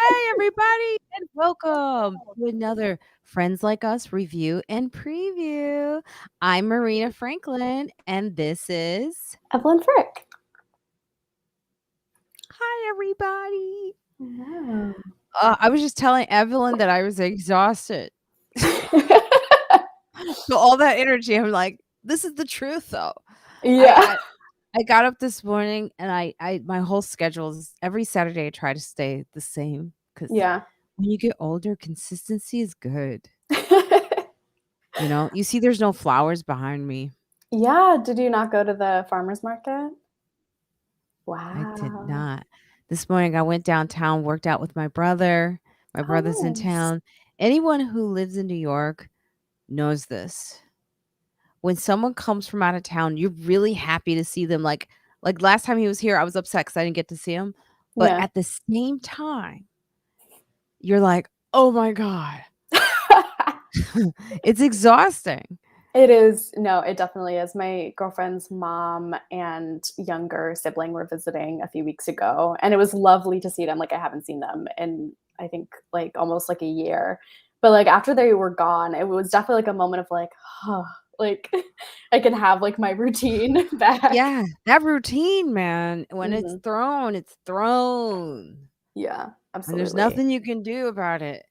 Hi, everybody, and welcome to another Friends Like Us review and preview. I'm Marina Franklin, and this is. Evelyn Frick. Hi, everybody. Wow. I was just telling Evelyn that I was exhausted. So all that energy, I'm like, this is the truth, though. Yeah. I got up this morning, and I my whole schedule is every Saturday I try to stay the same because Yeah. when you get older, consistency is good. You see, there's no flowers behind me. Yeah. Did you not go to the farmer's market? I did Wow. not. This morning I went downtown, worked out with my brother. My brother's Oh, in nice. town. Anyone who lives in New York knows this. When someone comes from out of town, you're really happy to see them. Like last time he was here, I was upset because I didn't get to see him. But Yeah. at the same time, you're like, oh my God. It's exhausting. It is. No, it definitely is. My girlfriend's mom and younger sibling were visiting a few weeks ago, and it was lovely to see them. Like, I haven't seen them in, I think, like almost like a year. But like after they were gone, it was definitely like a moment of like, huh, like I can have like my routine back. Yeah, that routine, man. When Hmm. it's thrown. Yeah, And there's absolutely. nothing you can do about it.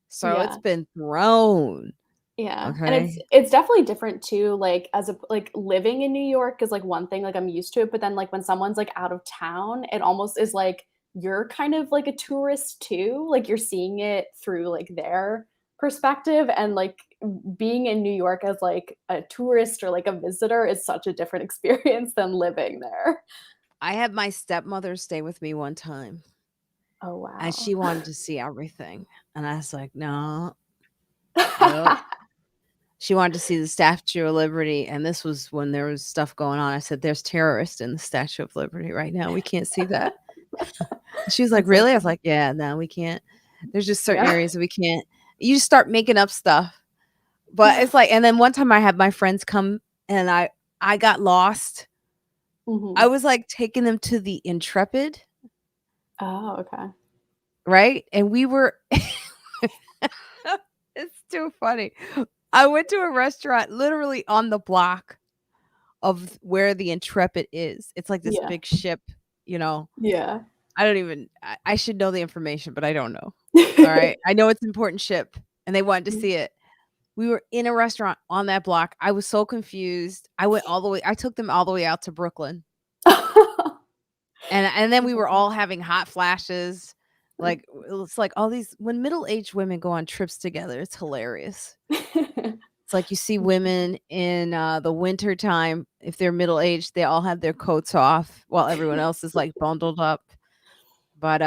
So it's Yeah. been thrown, Yeah, and okay? it's definitely different too, like, as a like, living in New York is, like, one thing, like, I'm used to it, but then, like, when someone's, like, out of town, it almost is like you're kind of like a tourist too, like, you're seeing it through, like, their perspective, and, like, being in New York as, like, a tourist or, like, a visitor is such a different experience than living there. I had my stepmother stay with me one time, Oh, and wow. she wanted to see everything, and I was like, "No, nope." She wanted to see the Statue of Liberty, and this was when there was stuff going on. I said, "There's terrorists in the Statue of Liberty right now. We can't see that." She was like, That's so "Really?" I was funny. like, "Yeah, no, we can't. There's just certain Yeah. areas that we can't." You just start making up stuff. But it's like and then one time I had my friends come, and I got lost. I Mhm. was, like, taking them to the Intrepid, Oh, okay. right? And we were it's too funny. I went to a restaurant literally on the block of where the Intrepid is. It's like this Yeah. big ship, you know? Yeah. I don't even I should know the information, but I don't know. Alright? I know it's an important ship, and they wanted to see it. We were in a restaurant on that block. I was so confused. I took them all the way out to Brooklyn. And then we were all having hot flashes. Like, it's like all these when middle-aged women go on trips together, it's hilarious. It's like you see women in, the winter time, if they're middle-aged, they all have their coats off while everyone else is, like, bundled up. But,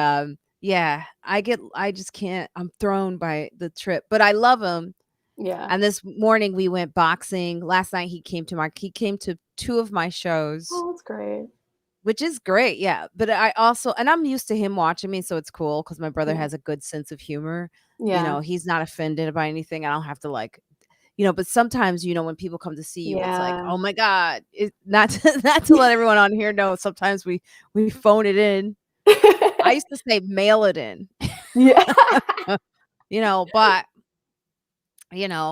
yeah, I just can't I'm thrown by the trip, but I love him. Yeah. And this morning we went boxing. Last night he came to 2 of my shows, Oh, that's great. which is great, yeah, but I also and I'm used to him watching me, so it's cool because my brother Yeah. has a good sense of humor. Yeah. He's not offended by anything. I don't have to, like but sometimes, when people come to see you, it's like, Yeah. "Oh my god." Not to not to let everyone on here know, sometimes we phone it in. I used to say mail it in, Yeah. but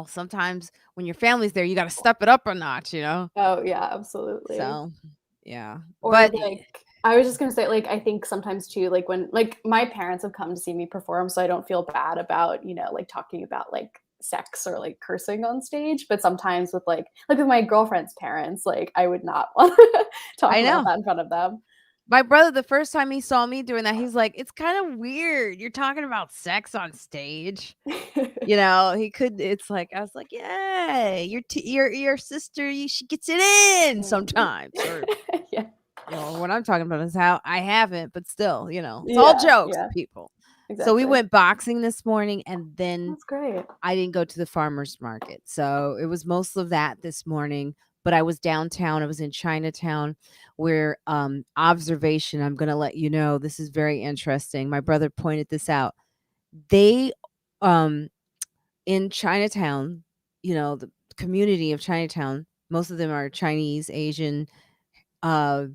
sometimes when your family's there, you gotta step it up a notch, Oh, yeah, absolutely. So, yeah, Or, but like, I was just gonna say, like, I think sometimes too, like, when like, my parents have come to see me perform, so I don't feel bad about, like, talking about, like, sex or, like, cursing on stage, but sometimes with, with my girlfriend's parents, like, I would not wanna talk I about know. that in front of them. My brother, the first time he saw me doing that, he's like, "It's kinda weird. You're talking about sex on stage." He could it's like I was like, "Yeah, your sister, she gets it in Mhm. sometimes," or, Yeah. what I'm talking about is how I haven't, but still, it's all Yeah, jokes, yeah, people. So we exactly. went boxing this morning, and then That's great. I didn't go to the farmer's market. So it was most of that this morning, but I was downtown. I was in Chinatown where observation, I'm going to let you know, this is very interesting. My brother pointed this out. They um in Chinatown, the community of Chinatown, most of them are Chinese, Asian, uh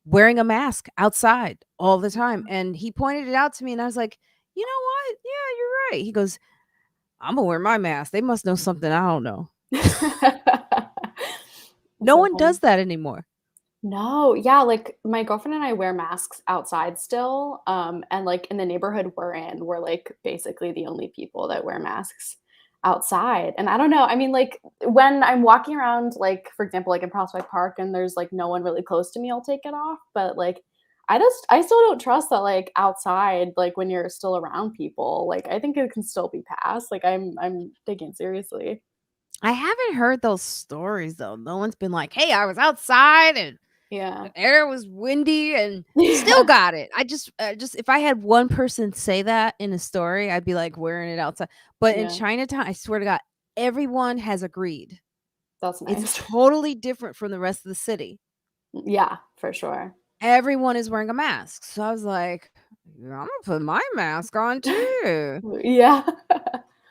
wearing a mask outside all the time. And he pointed it out to me and I was like, you know what? Yeah, you're right. He goes, I'm gonna wear my mask. They must know something I don't know. That's No so one funny. does that anymore. No, yeah, like, my girlfriend and I wear masks outside still, and, like, in the neighborhood we're in, we're, like, basically the only people that wear masks outside, and I don't know, I mean, like, when I'm walking around, like, for example, like, in Prospect Park and there's, like, no one really close to me, I'll take it off, but, like, I still don't trust that, like, outside, like, when you're still around people, like, I think it can still be passed, like, I'm taking it seriously. I haven't heard those stories though. No one's been like, "Hey, I was outside and Yeah. the air was windy and still Yeah. got it." I just if I had one person say that in a story, I'd be like wearing it outside. But in Yeah. Chinatown, I swear to God, everyone has agreed. That's It's nice. totally different from the rest of the city. Yeah, for sure. Everyone is wearing a mask. So I was like, "Yeah, I'm gonna put my mask on too." Yeah.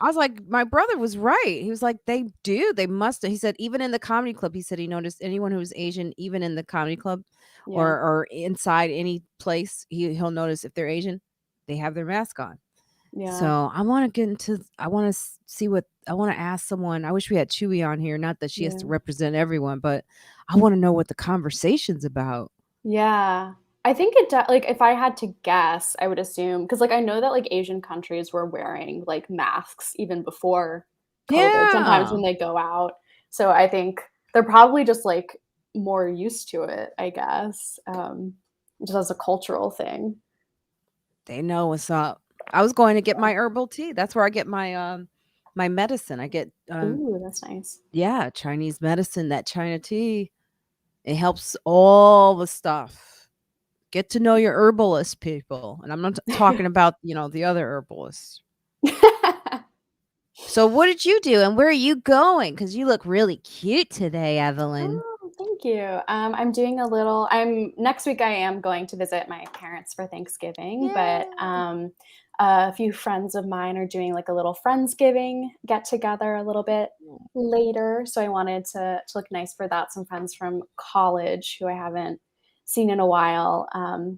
I was like, my brother was right. He was like, they do. They must. He said, even in the comedy club, he said he noticed anyone who was Asian, even in the comedy club Yeah. or inside any place, he'll notice if they're Asian, they have their mask on. Yeah. So I want to get into. I want to see what I want to ask someone. I wish we had Chewy on here. Not that she has to Yeah. represent everyone, but I want to know what the conversation's about. Yeah. I think it do like, if I had to guess, I would assume because like, I know that, like, Asian countries were wearing, like, masks even before COVID, sometimes Yeah, when they go out. So I think they're probably just, like, more used to it, I guess, just as a cultural thing. they know what's up. I was going to get my herbal tea. That's where I get my medicine. I get Ooh, that's nice. yeah, Chinese medicine, that China tea, it helps all the stuff. Get to know your herbalist people, and I'm not talking about, the other herbalists. So what did you do, and where are you going? Because you look really cute today, Evelyn. Oh, thank you. I'm doing a little next week I am going to visit my parents for Thanksgiving, but Yay. a few friends of mine are doing like a little Friendsgiving get together a little bit later. So I wanted to look nice for that. Some friends from college who I haven't seen in a while.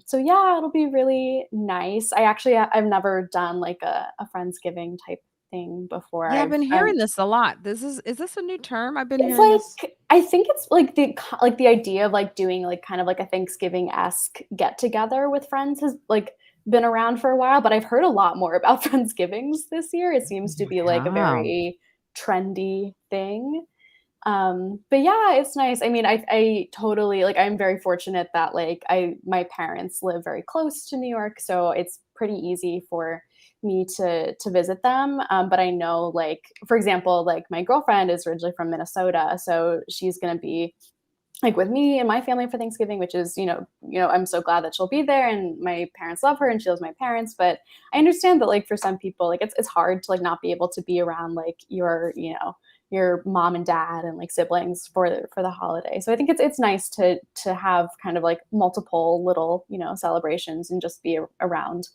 So yeah, it'll be really nice. I've never done like a Friendsgiving type thing before. Yeah, I've been I'm hearing this a lot. Is this a new term? I've been It's hearing this. like I think it's like the idea of, like, doing, like, kind of like a Thanksgiving-esque get-together with friends has, like, been around for a while, but I've heard a lot more about Friendsgivings this year. It seems to be, like, a Wow. very trendy thing. But yeah, it's nice. I mean, I totally like, I'm very fortunate that, like, I my parents live very close to New York, so it's pretty easy for me to visit them. But I know, like, for example, like, my girlfriend is originally from Minnesota, so she's gonna be, like, with me and my family for Thanksgiving, which is, I'm so glad that she'll be there, and my parents love her and she loves my parents, but I understand that, like, for some people, like, it's hard to, like, not be able to be around, like, your mom and dad and, like, siblings for the holiday. So I think it's nice to have kind of, like, multiple little, celebrations and just be around,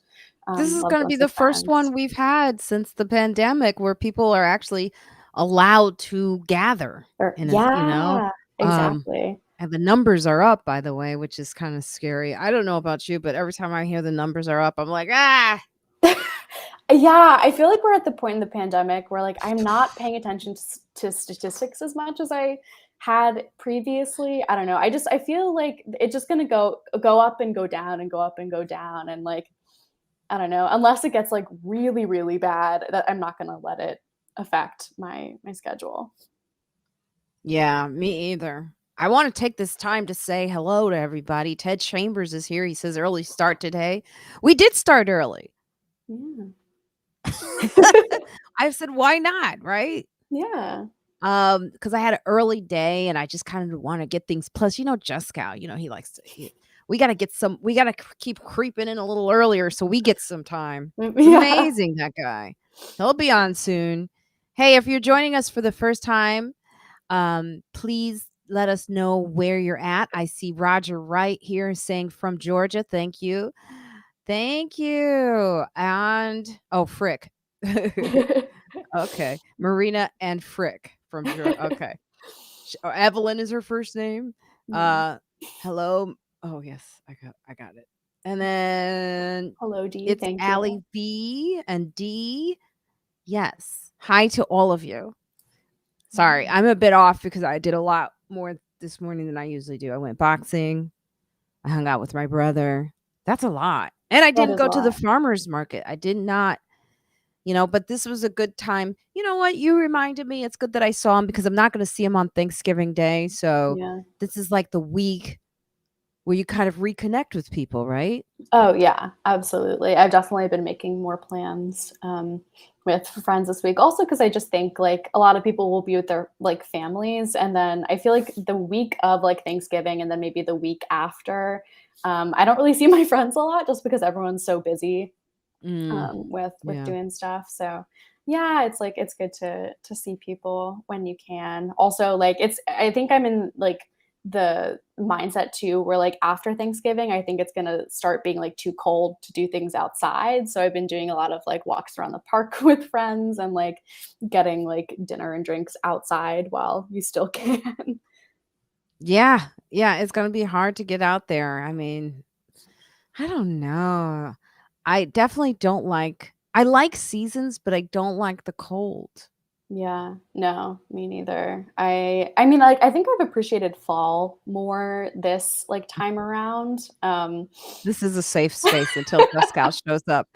This is loved gonna be ones the and first friends. one we've had since the pandemic where people are actually allowed to gather Or in yeah, um, exactly. and the numbers are up, by the way, which is kinda scary. I don't know about you, but every time I hear the numbers are up, I'm like, "Ah!" Yeah, I feel like we're at the point in the pandemic where, like, I'm not paying attention to statistics as much as I had previously. I don't know. I feel like it's just gonna go up and go down and go up and go down, and, like, I don't know, unless it gets, like, really, really bad, that I'm not gonna let it affect my schedule. Yeah, me either. I wanna take this time to say hello to everybody. Ted Chambers is here. He says, "Early start today." We did start early. Yeah. I said, "Why not?" Right? Yeah. Because I had an early day and I just kind of wanna get things plus, Juskow, he likes to we gotta keep creeping in a little earlier so we get some time. It's Yeah. amazing, that guy. He'll be on soon. Hey, if you're joining us for the first time, please let us know where you're at. I see Roger Wright here saying from Georgia. Thank you. Thank you. And oh, Frick. Okay. Marina and Frick from Georgia. Okay. Evelyn is her first name. Yeah. Uh Hello. Oh yes, I got it. And then Hello, D. it's Thank you. Allie V and D. Yes. Hi to all of you. Sorry, Yeah. I'm a bit off because I did a lot more this morning than I usually do. I went boxing. I hung out with my brother. That's a lot. And I That didn't is a go to the lot. farmer's market. I did not, but this was a good time. You know what? You reminded me. It's good that I saw him because I'm not going to see him on Thanksgiving Day. So Yeah. this is like the week where you kind of reconnect with people, right? Oh, yeah, absolutely. I've definitely been making more plans, with friends this week. Also, because I just think, like, a lot of people will be with their, like, families, and then I feel like the week of, like, Thanksgiving and then maybe the week after, I don't really see my friends a lot just because everyone's so busy, Mm, with yeah. doing stuff. So, yeah, it's like it's good to see people when you can. Also, like it's I think I'm in like the mindset too where like after Thanksgiving, I think it's gonna start being like too cold to do things outside. So I've been doing a lot of like walks around the park with friends and like getting like dinner and drinks outside while you still can. Yeah. Yeah. It's going to be hard to get out there. I mean, I don't know. I definitely don't I like seasons, but I don't like the cold. Yeah, no, me neither. I mean, like, I think I've appreciated fall more this, like, time around, This is a safe space until Juskow shows up.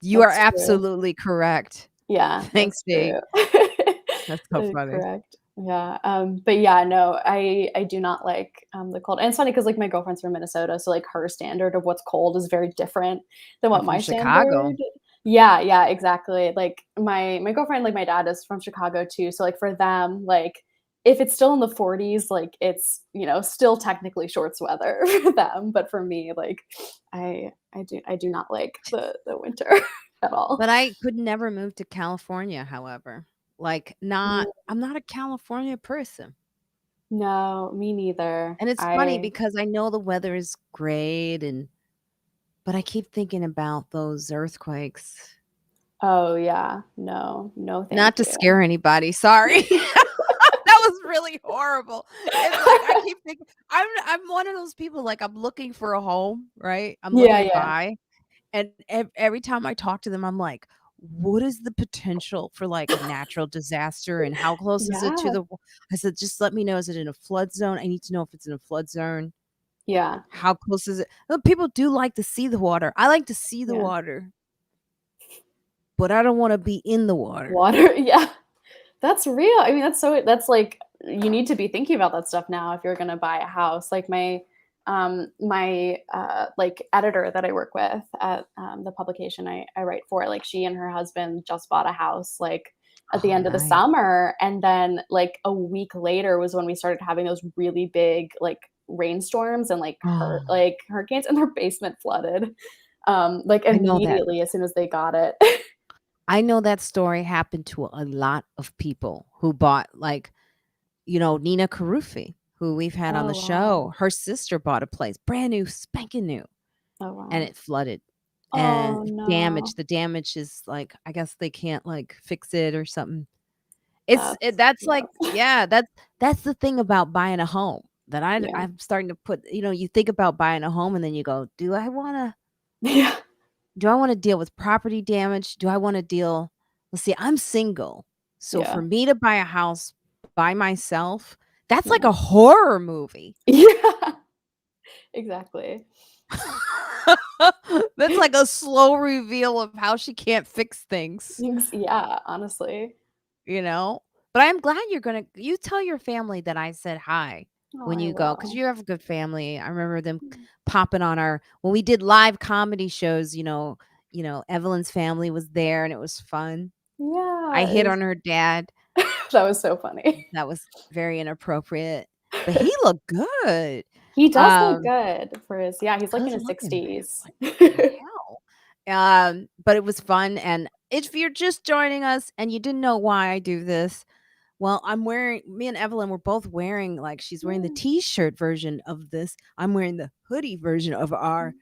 You are that's true. absolutely correct. Yeah, Thanks, that's B. true. That's so funny. Correct. Yeah, but yeah, no, I do not like, the cold, and it's funny because like, my girlfriend's from Minnesota, so, like, her standard of what's cold is very different than I'm what from my standard. Chicago. Yeah, yeah, exactly, like, my girlfriend, like, my dad is from Chicago too, so, like, for them, like, if it's still in the 40s, like, it's, still technically shorts weather for them, but for me, like, I do not like the winter at all. But I could never move to California, however. Mm, I'm not a California person. no, me neither. And it's funny I because I know the weather is great but I keep thinking about those earthquakes. Oh, yeah. No, no, Not thank to you. scare anybody, sorry. That was really horrible. It's like I keep thinking I'm one of those people, like, I'm looking for a home, right? I'm Yeah, looking to yeah. buy, and every time I talk to them, I'm like, "What is the potential for, like, a natural disaster, and how close is it to Yeah, the w" I said, "Just let me know, is it in a flood zone? I need to know if it's in a flood zone. yeah, How close is it?" People do like to see the water. I like to see the yeah. water, but I don't wanna be in the water. Water, yeah. That's real. I mean, that's like you need to be thinking about that stuff now if you're gonna buy a house. Like like editor that I work with at the publication I write for, like she and her husband just bought a house like at the Oh, end of the nice. summer. And then like a week later was when we started having those really big like rainstorms and like Oh, hurricanes and their basement flooded. Like I know that. immediately as soon as they got it. I know that story happened to a lot of people who bought, Nina Carufi, who we've had on Oh the wow. show. Her sister bought a place, brand new, spanking new, Oh and wow. it flooded Oh and no. damaged. The damage is like, I guess they can't fix it or something. That's That's like, rough. yeah, that's the thing about buying a home that Yeah. I'm starting to put, you think about buying a home and then you go, Yeah. do I wanna deal with property damage? Do I wanna deal let's see, I'm single, so Yeah. for me to buy a house by myself, that's like Yeah. a horror movie. Yeah. Exactly. That's like a slow reveal of how she can't fix things, Thanks, yeah, honestly. you know? But I'm glad you tell your family that I said hi Oh, when I you go, because will. you have a good family. I remember them popping on our when we did live comedy shows, Evelyn's family was there and it was fun. I Yeah, it hit was on her dad. that was so funny. That was very inappropriate, but he looked good. He does look Um, good for his yeah, he's, like, in good his looking man, 60s. like, what the hell? But it was fun, and if you're just joining us and you didn't know why I do this, well, me and Evelyn were both wearing she's wearing the Yeah. T-shirt version of this. I'm wearing the hoodie version of our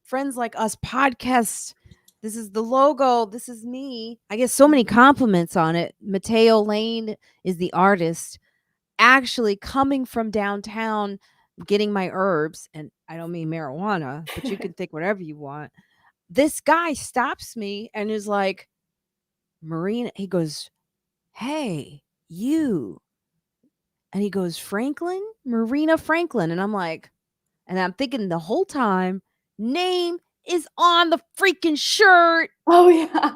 Friends Like Us podcast. This is the logo. This is me. I get so many compliments on it. Mateo Lane is the artist. Actually coming from downtown, getting my herbs, and I don't mean marijuana, but you can think whatever you want. This guy stops me and is like, Marina, he goes, hey, you. And he goes, Franklin? Marina Franklin. And I'm like, and I'm thinking the whole time, name is on the freaking shirt. Oh, yeah.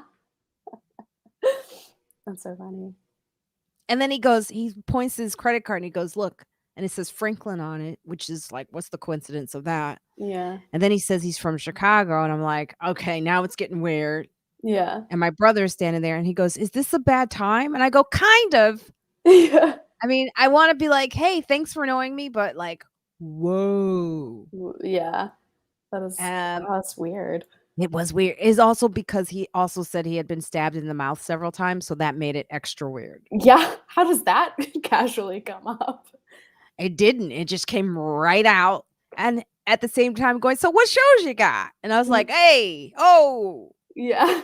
That's so funny. And then he points to his credit card and he goes, look, and it says Franklin on it, which is like, what's the coincidence of that? Yeah. And then he says he's from Chicago. And I'm like, okay, now it's getting weird. Yeah. And my brother is standing there and he goes, is this a bad time? And I go, kind of. Yeah. I mean, I want to be like, hey, thanks for knowing me, but like, whoa. Yeah. That's weird. It was weird. It's also because he also said he had been stabbed in the mouth several times, so that made it extra weird. Yeah. How does that casually come up? It didn't. It just came right out. And at the same time going, so what shows you got? And I was like, hey, oh. Yeah.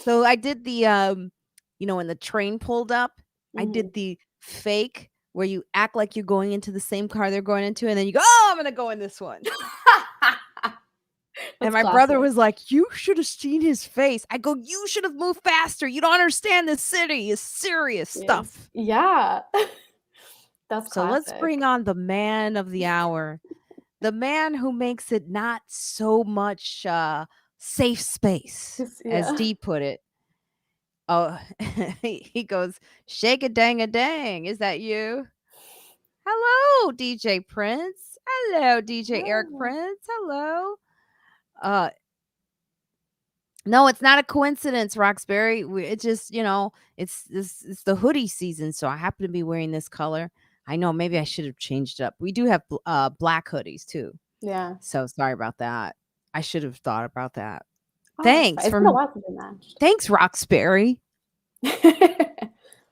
So I did the when the train pulled up, I did the fake where you act like you're going into the same car they're going into, and then you go, oh, I'm gonna go in this one. And my brother was like, you should have seen his face. I go, you should have moved faster. You don't understand this city is serious stuff. Yeah. That's classic. So let's bring on the man of the hour. The man who makes it not so much safe space, as Dee put it. Oh, he goes, shake a dang a dang. Is that you? Hello, DJ Prince. Hello, DJ Eric Prince. Hello. No, it's not a coincidence, Roxbury. It's just, it's the hoodie season, so I happen to be wearing this color. I know maybe I should have changed it up. We do have black hoodies too. Yeah. So sorry about that. I should have thought about that. Oh, Thanks it's been a while since we matched. Thanks, Roxbury. All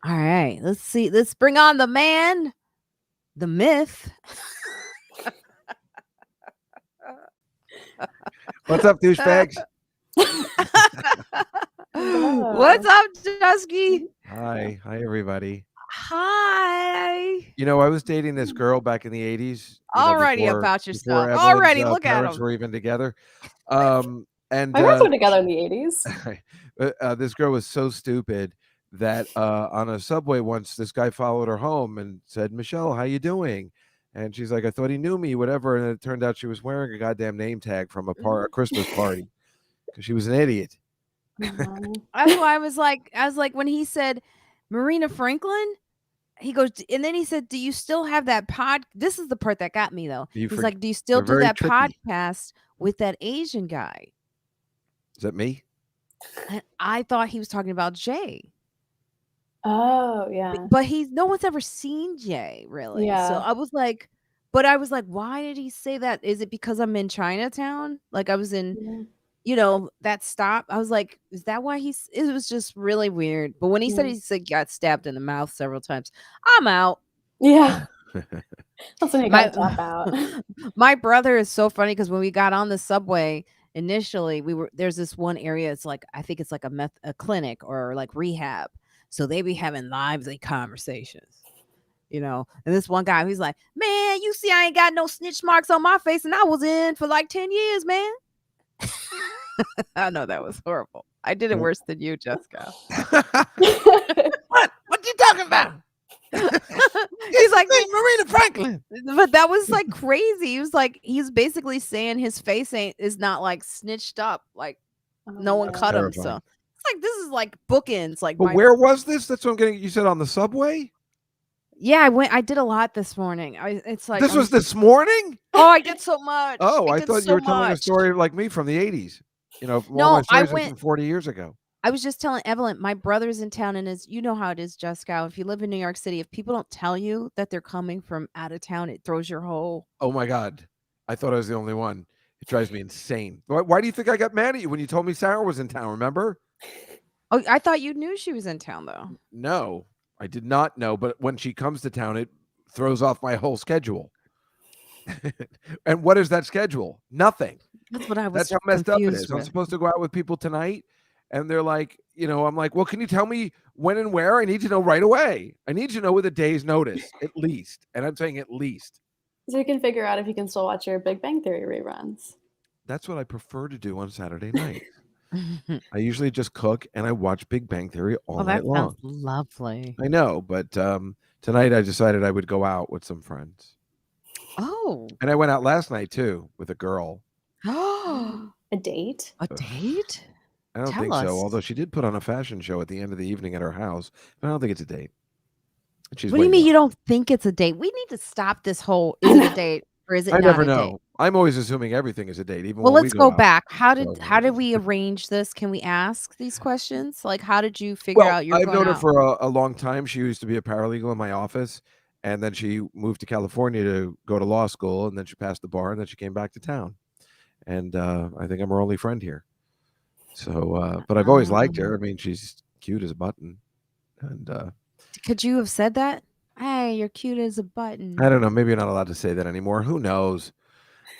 right, let's see. Let's bring on the man, the myth. What's up, douchebags? What's up, Dusky? Hi everybody. Hi. I was dating this girl back in the 80s. Already about yourself. Evelyn's, Already, look at parents them. were even together. And my parents were together in the 80s. This girl was so stupid that on a subway once, this guy followed her home and said, Michelle, how you doing? And she's like, I thought he knew me, whatever. And it turned out she was wearing a goddamn name tag from a Christmas party because she was an idiot. That's why I was like, when he said Marina Franklin, he goes, and then he said, do you still have that pod? This is the part that got me though. He's like, do you still do that podcast with that Asian guy? Is that me? And I thought he was talking about Jay. Oh, yeah. But no one's ever seen Jay, really. Yeah. So I was like, why did he say that? Is it because I'm in Chinatown? Like I was in, that stop. I was like, is that why it was just really weird. But when he said he got stabbed in the mouth several times, I'm out. Yeah. That's when you got to tap out. My brother is so funny because when we got on the subway, initially there's this one area, it's like, I think it's like a clinic or like rehab. So they be having lively conversations, and this one guy, he's like, man, you see, I ain't got no snitch marks on my face and I was in for like 10 years, man. I know that was horrible. I did it worse than you, Juskow. What you talking about? He's like, Marina Franklin. But that was like crazy. He was like, he's basically saying his face is not like snitched up, like no one cut him. So it's like, this is like bookends. Like, but where was this? That's what I'm getting. You said on the subway? Yeah, I did a lot this morning. It's like this was this morning. Oh, I did so much. Oh, I thought you were telling a story like me from the 80s. No, I went from 40 years ago. I was just telling Evelyn, my brother's in town, and how it is, Juskow. If you live in New York City, if people don't tell you that they're coming from out of town, it throws your whole. Oh my God, I thought I was the only one. It drives me insane. Why do you think I got mad at you when you told me Sarah was in town? Remember? Oh, I thought you knew she was in town, though. No, I did not know. But when she comes to town, it throws off my whole schedule. And what is that schedule? Nothing. That's what I was. That's how messed up it is. With. I'm supposed to go out with people tonight, and they're like, I'm like, well, can you tell me when and where? I need to know right away. I need to know with a day's notice, at least. And I'm saying at least. So you can figure out if you can still watch your Big Bang Theory reruns. That's what I prefer to do on Saturday night. I usually just cook and I watch Big Bang Theory all Oh, that night sounds long. lovely. I know, but tonight I decided I would go out with some friends. Oh. And I went out last night too with a girl. A date? A date? I don't Tell think so, us. although she did put on a fashion show at the end of the evening at her house. But I don't think it's a date. She's What do way you mean young. you don't think it's a date? We need to stop this whole, is it a date or is it I not never a date? know. I'm always assuming everything is a date, even Well, when we let's go go out. back. How So did we arrange this? Can we ask these questions? Like, how did you figure well, out you're I've going known her out? for a long time. She used to be a paralegal in my office, and then she moved to California to go to law school, and then she passed the bar, and then she came back to town. And I think I'm her only friend here. So, but I've always liked her. I mean, she's cute as a button, and Could you have said that? Hey, you're cute as a button. I don't know. Maybe you're not allowed to say that anymore. Who knows?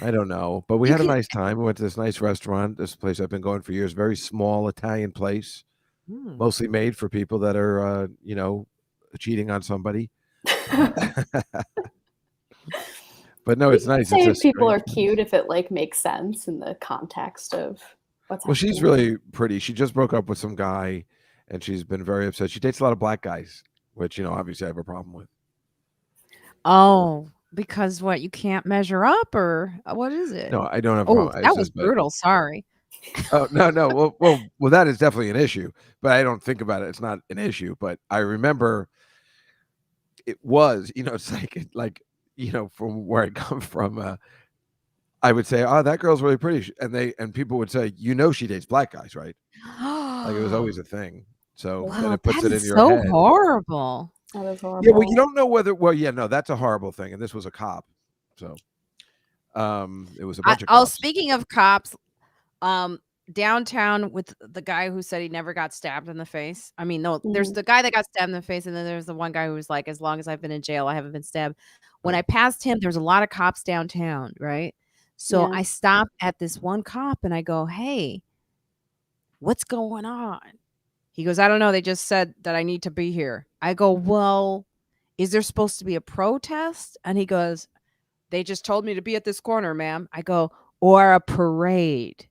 I don't know. But we You had a can. nice time. We went to this nice restaurant. This place I've been going for years. Very small Italian place, Hmm. mostly made for people that are, cheating on somebody. But no, it's You can nice. It's say a people are strange place. cute if it like makes sense in the context of what's Well, happening. she's really pretty. She just broke up with some guy, and she's been very upset. She dates a lot of black guys, which obviously I have a problem with. Oh, because what? You can't measure up, or what is it? No, I don't have a Oh, problem. It's that was just, but brutal. Sorry. oh no, no. Well, that is definitely an issue. But I don't think about it. It's not an issue. But I remember it was. It's from where I come from. I would say, "Oh, that girl's really pretty," and people would say, she dates black guys, right? Like it was always a thing. So then Wow, it puts that it in is your so head. horrible. That is Yeah, well, you horrible. don't know whether. Well, yeah, no, that's a horrible thing, and this was a cop. So, it was a bunch of cops. Speaking of cops, um, downtown with the guy who said he never got stabbed in the face. I mean, no, there's Mhm. the guy that got stabbed in the face, and then there's the one guy who was like, as long as I've been in jail, I haven't been stabbed. When I Right. passed him, there's a lot of cops downtown, right? So Yeah. I stopped at this one cop and I go, "Hey, what's going on?" He goes, "I don't know. They just said that I need to be here." I go, "Well, is there supposed to be a protest?" And he goes, "They just told me to be at this corner, ma'am." I go, "Or a parade."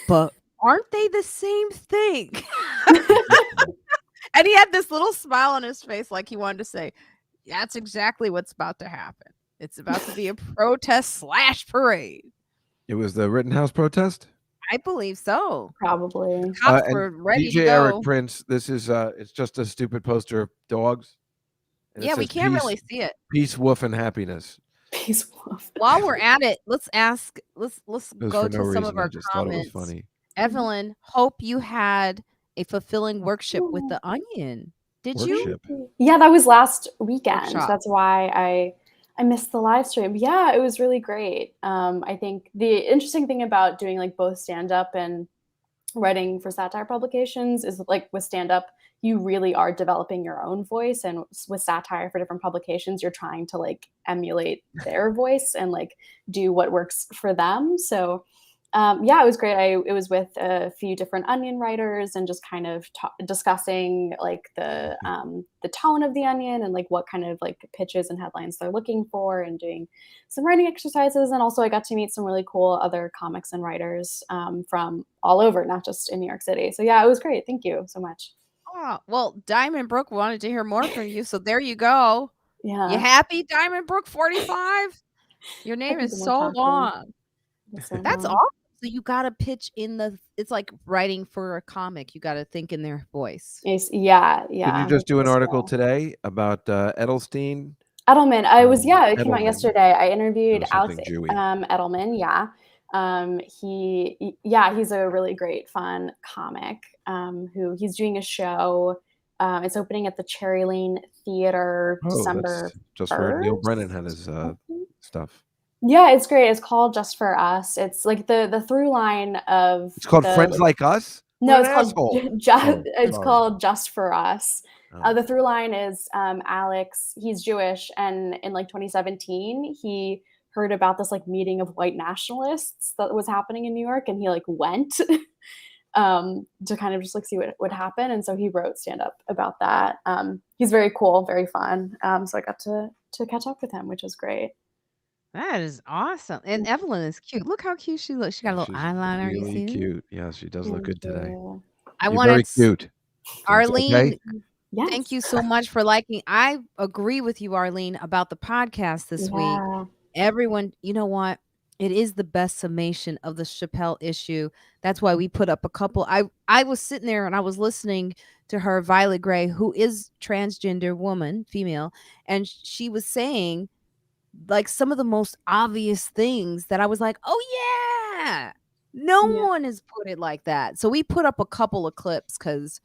But aren't they the same thing? And he had this little smile on his face like he wanted to say, "That's exactly what's about to happen. It's about to be a protest/parade." It was the Rittenhouse protest. I believe so. The Probably. cops And were ready to DJ Eric go. Prince. This is it's just a stupid poster of dogs, and it Yeah, we says can't peace, really see it. peace, woof, and happiness. Peace wolf. While we're at it, let's It was go for no to some of reason. I our just thought it was comments. funny. Evelyn, hope you had a fulfilling workship with the Onion. Did you? Workship. Yeah, that was last weekend. Workshop. That's why I missed the live stream. Yeah, it was really great. I think the interesting thing about doing like both stand up and writing for satire publications is like with stand up, you really are developing your own voice, and with satire for different publications, you're trying to like emulate their voice and like do what works for them. So yeah, it was great. It was with a few different Onion writers and just kind of discussing like the tone of the Onion and like what kind of like pitches and headlines they're looking for, and doing some writing exercises. And also, I got to meet some really cool other comics and writers from all over, not just in New York City. So yeah, it was great. Thank you so much. Oh, well, Diamond Brook wanted to hear more from you, so there you go. You Yeah, happy, Diamond Brook 45? Your I name can is do more so talking. long. That's so That's long. awesome. So you gotta pitch it's like writing for a comic. You gotta think in their voice. Yeah, Did you yeah. just do an It's, article today about Edelstein? Edelman. I was yeah. It came out Edelman. yesterday. I It interviewed was Alex something Jewy. Edelman. Yeah. Yeah, he's a really great, fun comic. Who he's doing a show. It's opening at the Cherry Lane Theater Oh, December that's just where Neil Brennan had 1st. his stuff. Yeah, it's great. It's called Just for Us. It's like the through line of It's called the Friends Like Us. no, What an it's called asshole! just Oh, it's sorry. called Just for Us. Oh. The through line is Alex. He's Jewish, and in like 2017, he heard about this like meeting of white nationalists that was happening in New York, and he like went to kind of just like see what would happen. And so he wrote stand up about that. He's very cool, very fun. So I got to catch up with him, which was great. That is awesome. And Evelyn is cute. Look how cute she looks. She got a little She's eyeliner. You really see it? cute. Yes, she does look Thank good today. you. I You're very wanted cute. It's okay? Arlene, thank Yes. you so much for liking. I agree with you, Arlene, about the podcast this week. Yeah. Everyone, you know what? It is the best summation of the Chappelle issue. That's why we put up a couple. I was sitting there and I was listening to her, Violet Gray, who is transgender woman, female, and she was saying like some of the most obvious things that I was like, "Oh yeah." No Yeah. one has put it like that. So we put up a couple of clips cuz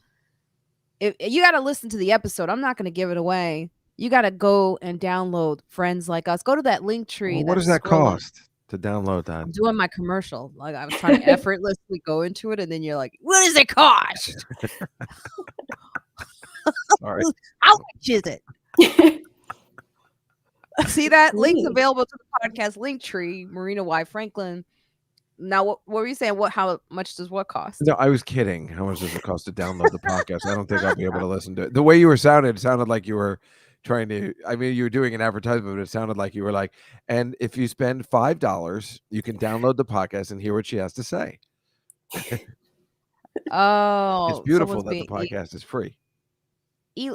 you got to listen to the episode. I'm not going to give it away. You got to go and download Friends Like Us. Go to that link tree Well, what does that's that scrolling. cost to download that? I'm doing my commercial. Like I was trying to effortlessly go into it, and then you're like, "What does it cost? All right. How much is it?" See that link's Sweet. available to the podcast link tree. Marina Y Franklin. Now, what were you saying? How much does what cost? No, I was kidding. How much does it cost to download the podcast? I don't think I'll be able to listen to it. The way you were sounded, it sounded like you were trying to. I mean, you were doing an advertisement, but it sounded like you were like, and if you spend $5, you can download the podcast and hear what she has to say. Oh, It's beautiful someone's that the being. podcast is free.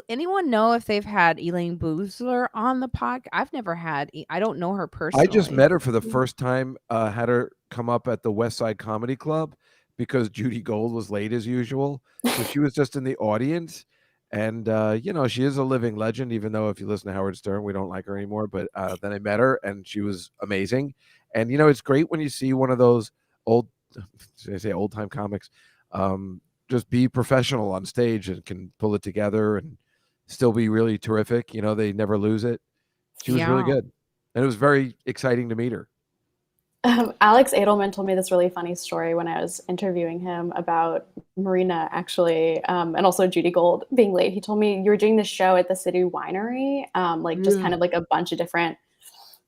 Anyone know if they've had Elaine Boozler on the podcast? I've never had. I don't know her personally. I just met her for the first time. Had her come up at the West Side Comedy Club because Judy Gold was late as usual, so she was just in the audience. And you know, she is a living legend. Even though if you listen to Howard Stern, we don't like her anymore. But then I met her, and she was amazing. And you know, it's great when you see one of those old, should I say, old time comics, just be professional on stage and can pull it together and still be really terrific. You know, they never lose it. She was really Yeah. good. And it was very exciting to meet her. Alex Edelman told me this really funny story when I was interviewing him about Marina, actually, and also Judy Gold being late. He told me you were doing this show at the City Winery, like just kind of like a bunch of different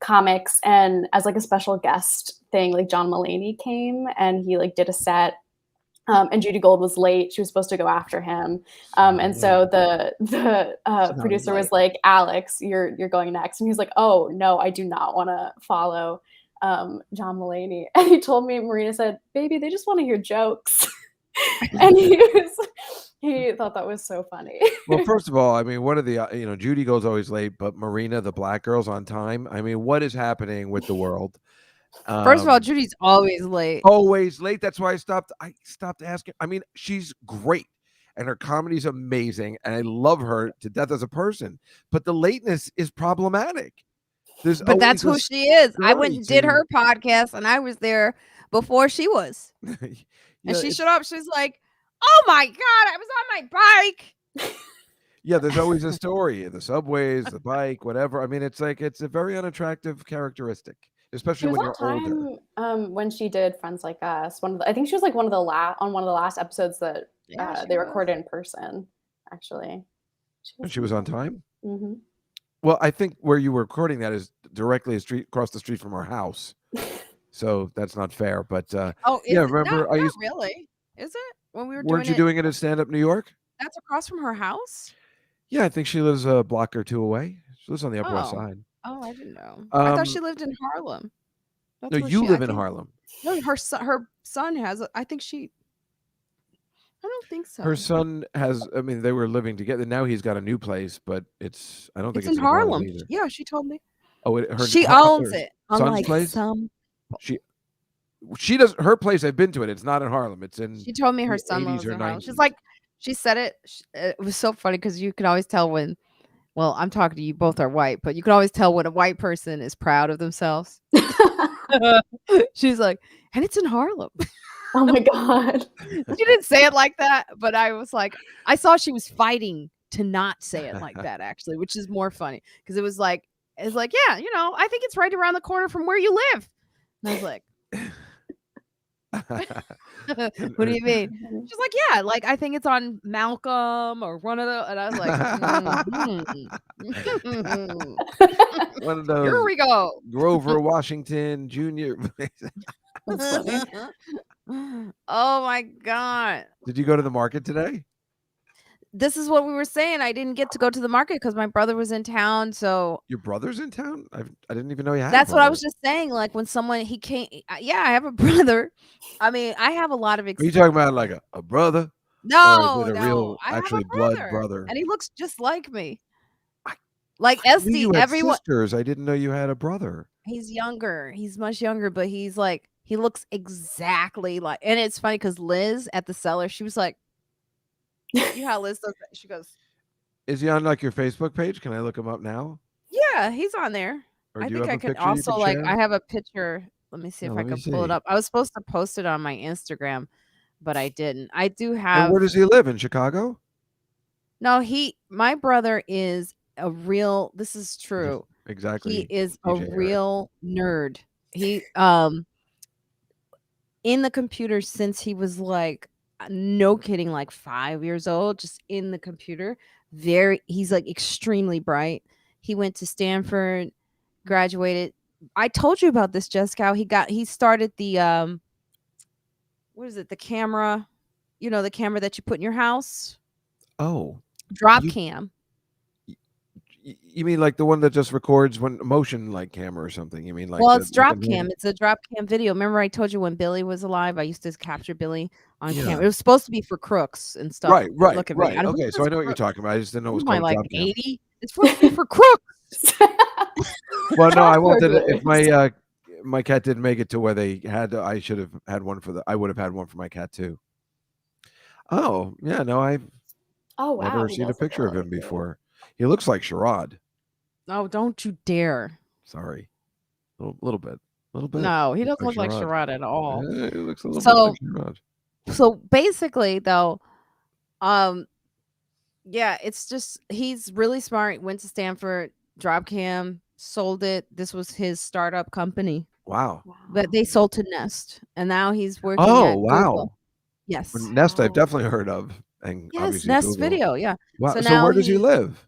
comics, and as like a special guest thing, like John Mulaney came and he like did a set. And Judy Gold was late. She was supposed to go after him, and so the producer was like, "Alex, you're going next." And he's like, "Oh no, I do not want to follow John Mulaney." And he told me, Marina said, "Baby, they just want to hear jokes," and he thought that was so funny. Well, first of all, I mean, what are the you know, Judy Gold's always late, but Marina, the black girl's on time. I mean, what is happening with the world? First of all, Judy's always late. Always late. That's why I stopped asking. I mean, she's great and her comedy's amazing and I love her to death as a person, but the lateness is problematic. But that's who she is. I went and did her podcast and I was there before she was. And she showed up. She's like, "Oh my God, I was on my bike." Yeah, there's always a story. The subways, the bike, whatever. I mean, it's like it's a very unattractive characteristic, especially when you're older. When she did Friends Like Us, I think she was like one of the last episodes that they recorded in person. Actually, she was on time. Mm-hmm. Well, I think where you were recording that is directly across the street from our house, so that's not fair. But yeah, remember not really, is it? When we were weren't you doing it at Stand Up New York? That's across from her house. Yeah, I think she lives a block or two away. She lives on the Upper West Side. Oh, I didn't know. I thought she lived in Harlem. No, you live in Harlem. No, her son has. I don't think so. Her son has. I mean, they were living together. Now he's got a new place, but I don't think it's in Harlem either. Yeah, she told me. Oh, she owns it. Son's place. She does her place. I've been to it. It's not in Harlem. It's in. She told me her son lives in Harlem. She's like, she said it. It was so funny because you could always tell when. Well, I'm talking to you. Both are white, but you can always tell when a white person is proud of themselves. She's like, and it's in Harlem. Oh my God. She didn't say it like that, but I was like, I saw she was fighting to not say it like that, actually, which is more funny because it was like, yeah, you know, I think it's right around the corner from where you live. And I was like, what do you mean? She's like, yeah, like I think it's on Malcolm or one of the, and I was like, one of those. Here we go. Grover Washington Jr. Oh my God. Did you go to the market today? this is what we were saying. I didn't get to go to the market because my brother was in town. So Your brother's in town? I didn't even know you had a that's what I brother. was just saying. Like when someone he came, yeah, I have a brother. I mean, I have a lot of Are you talking about like a brother? Or is No, it a no, real, I have a actually blood brother, brother? and he looks just like me. I Like I knew Esty, you had everyone. sisters. I didn't know you had a brother. He's younger. He's much younger, but he's like he looks exactly like. And it's funny because Liz at the cellar, she was like, "You know how Liz does that?" She goes, Is he on like your Facebook page? Can I look him up now? "Yeah, he's on there." Or I do you think have I a can picture you also can like share? I have a picture. Let me see Yeah, if I let me can pull it see. up. I was supposed to post it on my Instagram, but I didn't. I do And where have does he live? In Chicago? no. My brother is a real. This is Yeah, true. He exactly. is a DJ Eric. real nerd. He in the computer since he was like no kidding, like 5 years old, just in the computer. He's like extremely bright. He went to Stanford, graduated. I told you about this, Juskow. He started the what is it? The camera, the camera that you put in your house, Oh, drop you cam. you mean like the one that just records when motion like camera or something? You mean like Well, the it's like a drop cam. normal? It's a drop cam video. Remember I told you when Billy was alive, I used to capture Billy on camera. Yeah. It was supposed to be for crooks and stuff. Right, right, Look at me. right. I don't who Okay, so says I know what you're crook. talking about. I just didn't know it What was am I, called like drop cam. 80? It's supposed to be for crooks. Well, no, I wanted it if Burglars. my cat didn't make it to where they had I should have had one for the I would have had one for my cat too. Oh, yeah, no, I've Oh wow, never he seen a does look picture of really him cute. before. He looks like Sherrod. Oh, don't you dare. Sorry. Little bit. Little bit. No, he Looks doesn't like look like Sherrod. Sherrod at all. It looks a little bit like So Sherrod. so basically though, um, yeah, it's just he's really smart, went to Stanford, drop cam, sold it. This was his startup company. Wow. But Wow. they sold to Nest, and now he's working Oh, at Google. wow. Well, Yes. Nest I've Wow. definitely heard of, and Yes, obviously Nest Google. Video, yeah. Wow. So So now where does he live?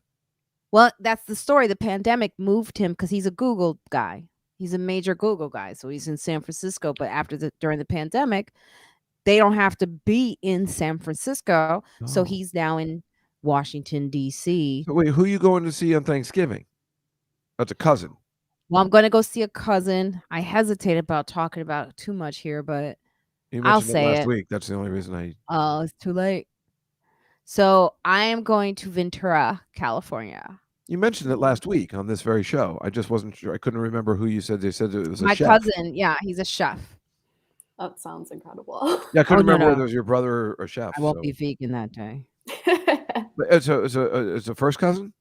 well, that's the story. The pandemic moved him because he's a Google guy. He's a major Google guy. So he's in San Francisco. But during the pandemic, they don't have to be in San Francisco. So Oh. he's now in Washington, DC. So wait, who you going to see on Thanksgiving? That's a cousin. Well, I'm going to go see a cousin. I hesitate about talking about it too much here, but You I'll mentioned it say last it. week. That's the only reason I Oh, it's too late. So I am going to Ventura, California. You mentioned it Mm. last week on this very show. I just wasn't sure. I couldn't remember who you said. They said it was a My chef. cousin, yeah, he's a chef. That sounds incredible. Yeah, I Oh, couldn't no, remember no. whether it was your brother or chef. I won't be So, vegan that day. but it's a first cousin.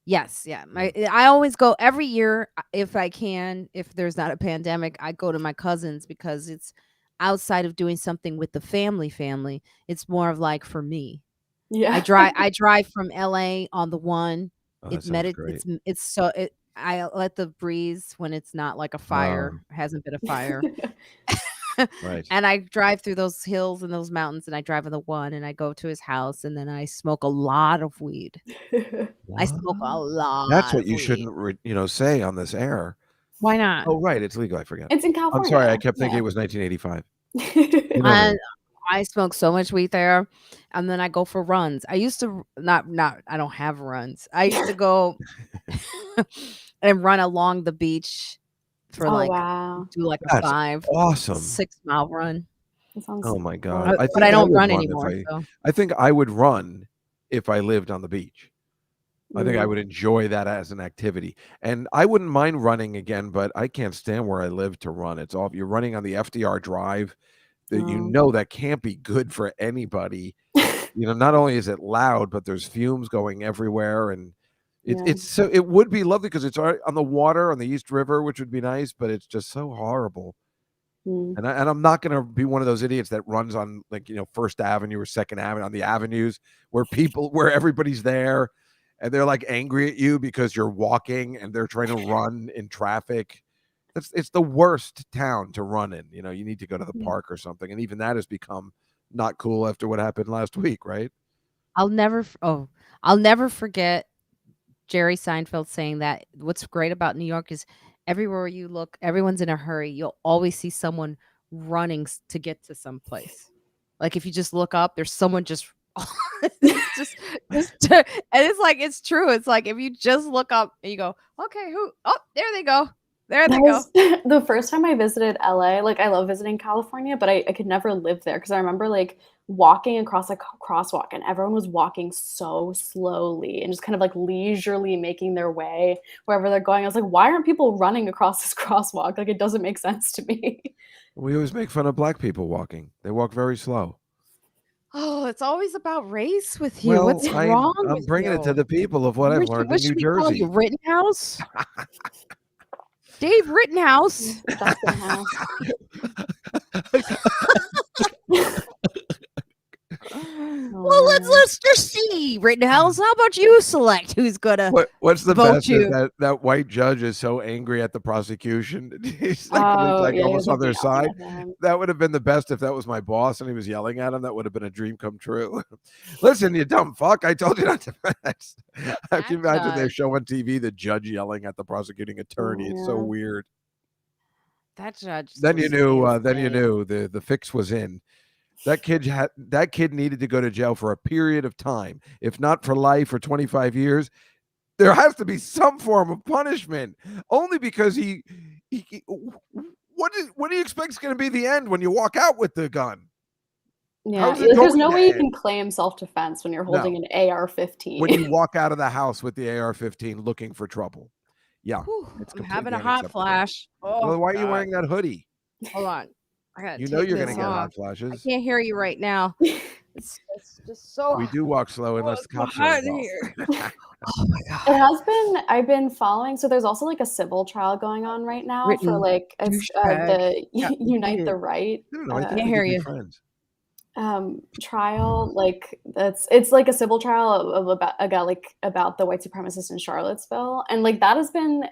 Yes, yeah. Mm. I always go every year if I can, if there's not a pandemic, I go to my cousins because it's outside of doing something with the family. It's more of like for me. Yeah. I drive from LA on the one. Oh, that sounds great. It's so I let the breeze when it's not like a fire, hasn't been a fire. Right. And I drive through those hills and those mountains and I drive on the one and I go to his house and then I smoke a lot of weed. I What? smoke a That's lot what of you weed. shouldn't, say on this air. Why not? Oh, right. It's legal. I forget. It's in I'm sorry. I California. kept thinking Yeah. it was 1985. You know me. And I smoke so much weed there, and then I go for runs. I used to not I don't have runs. I used to go and run along the beach for Oh, like wow. do like a That's 5, awesome. 6 mile run. That sounds Oh my God. really I But I think I don't would run run if anymore, so I think I would run if I lived on the beach. I think I mm, would enjoy that as an activity. And I wouldn't mind running again, but I can't stand where I live to run. It's all you're running on the FDR drive that no. that can't be good for anybody. Not only is it loud, but there's fumes going everywhere and Yeah. it would be lovely because it's on the water on the East River, which would be nice, but it's just so horrible. Mm. And I'm not gonna be one of those idiots that runs on like, First Avenue or Second Avenue on the avenues where everybody's there and they're like angry at you because you're walking and they're trying to run in traffic. It's the worst town to run in. You need to go to the Mm. park or something. And even that has become not cool after what happened last week, right? I'll never forget Jerry Seinfeld saying that what's great about New York is everywhere you look, everyone's in a hurry. You'll always see someone running to get to some place. Like if you just look up, there's someone just and it's like it's true. It's like if you just look up and you go, okay, who? Oh, there they go. There they go. The first time I visited LA, like I love visiting California, but I could never live there because I remember like walking across a crosswalk and everyone was walking so slowly and just kind of like leisurely making their way wherever they're going. I was like, why aren't people running across this crosswalk? Like it doesn't make sense to me. We always make fun of black people walking. They walk very slow. Oh, it's always about race with you. Well, What's wrong I'm with bringing it to you? the people of what I've learned in New we call you Jersey. Rittenhouse? Dave Rittenhouse. Dustin House. Well, let's just see, Rittenhouse. How about you select who's gonna What's the vote best you? is that white judge is so angry at the prosecution. He's like, yeah, almost on their yelling side. at him. That would have been the best if that was my boss and he was yelling at him. That would have been a dream come true. Listen, you dumb fuck. I told you not to mess. I can imagine they show on TV the judge yelling at the prosecuting attorney. It's so weird. That judge. Then you knew the fix was in. That kid needed to go to jail for a period of time, if not for life or 25 years. There has to be some form of punishment, only because he what do you expect is going to be the end when you walk out with the gun? Yeah, there's no way you can claim self-defense when you're holding an AR-15. When you walk out of the house with the AR-15 looking for trouble. Yeah. I'm having a hot flash. Oh, well, why are you wearing that hoodie? Hold on. You know you're going to get hot flashes. I can't hear you right now. It's just so. We do walk slow unless the cops are involved. Oh my God. I've been following. So there's also like a civil trial going on right now for like the Unite the Right. I can't hear you. Trial. Like it's like a civil trial of about the white supremacists in Charlottesville, and like that has been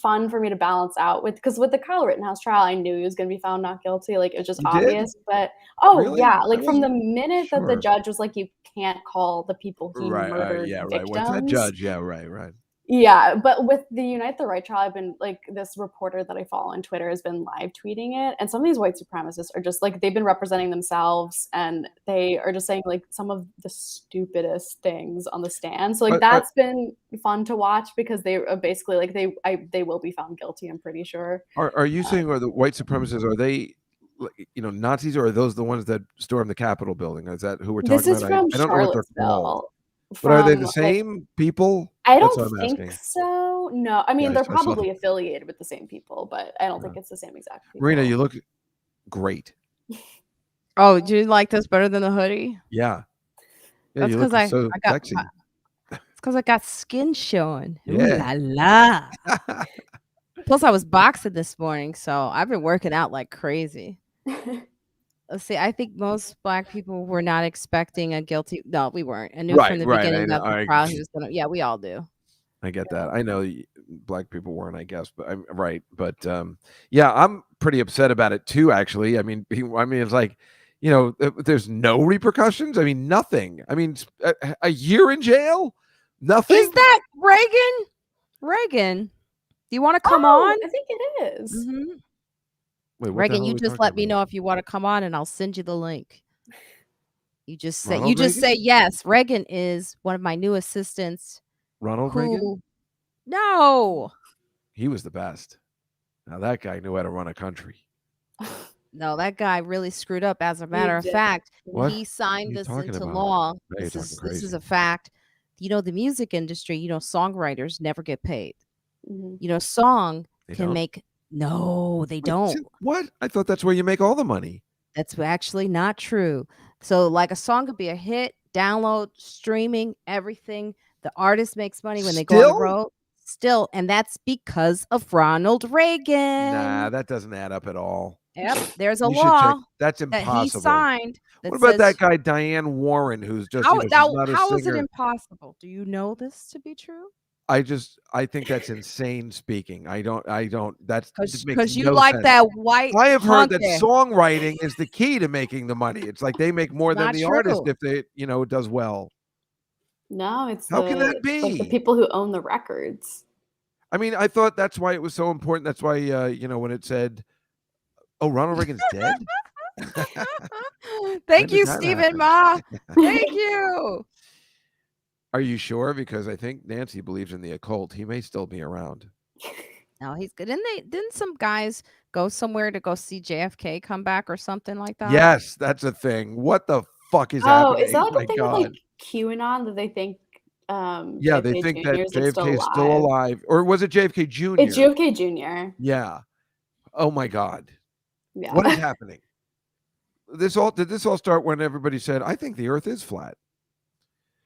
fun for me to balance out because with the Kyle Rittenhouse trial, I knew he was going to be found not guilty. Like it was just obvious. But really? Yeah, like from the minute that the judge was like, you can't call the people he murdered victims. What's that judge? Yeah, right. Yeah, but with the Unite the Right trial, I've been like this reporter that I follow on Twitter has been live tweeting it, and some of these white supremacists are just like they've been representing themselves, and they are just saying like some of the stupidest things on the stand. So like that's been fun to watch because they are basically like they will be found guilty. I'm pretty sure. Are you saying are the white supremacists are they? Nazis, or are those the ones that stormed the Capitol building? Is that who we're talking about? This is from I don't know what they're called. But are they the same people? I don't think so. No, I mean they're probably affiliated with the same people, but I don't think it's the same exact people. Marina, you look great. Oh, do you like this better than the hoodie? Yeah. That's because I got sexy. It's because I got skin showing. Yeah. Ooh la la. Plus, I was boxing this morning, so I've been working out like crazy. Let's see. I think most Black people were not expecting a guilty. No, we weren't. I knew from the beginning of the trial he was gonna. Yeah, we all do. I get that. I know Black people weren't, I guess, but I'm right. But yeah, I'm pretty upset about it too. Actually, I mean, it's like, there's no repercussions. I mean, nothing. I mean, a year in jail, nothing. Is that Reagan? Reagan, do you want to come on? I think it is. Mm-hmm. Wait, Reagan, you just let me know if you want to come on, and I'll send you the link. You just say say yes. Reagan is one of my new assistants. Ronald Reagan? No. He was the best. Now that guy knew how to run a country. No, that guy really screwed up. As a matter of fact, he signed this into law. This is a fact. The music industry, songwriters never get paid. Mm-hmm. Song can make. No, they don't. What? I thought that's where you make all the money. That's actually not true. So like a song could be a hit, download, streaming, everything. The artist makes money when they go on the road. Still, and that's because of Ronald Reagan. Nah, that doesn't add up at all. Yep, there's a law that's impossible. That he signed. What about that guy Diane Warren, who's just how is it impossible? Do you know this to be true? I think that's insane speaking. I don't that's because you like sense. That white. I have heard that songwriting is the key to making the money. It's like they make more than the artist if they, it does well. No, it's how can that be? Like the people who own the records. I mean, I thought that's why it was so important. That's why when it said, "Oh, Ronald Reagan's dead." Thank you, Stephen Ma. Thank you. Are you sure? Because I think Nancy believes in the occult. He may still be around. No, he's good. Didn't some guys go somewhere to go see JFK come back or something like that? Yes, that's a thing. What the fuck is Oh, is that happening? like a My thing with like God. QAnon that they think Yeah, they JFK think that Jr. is like still JFK is still alive? alive. Or was it JFK It's Jr.? JFK Jr. Yeah. Oh my God. Yeah. What is happening? Did this all start when everybody said, I think the earth is flat?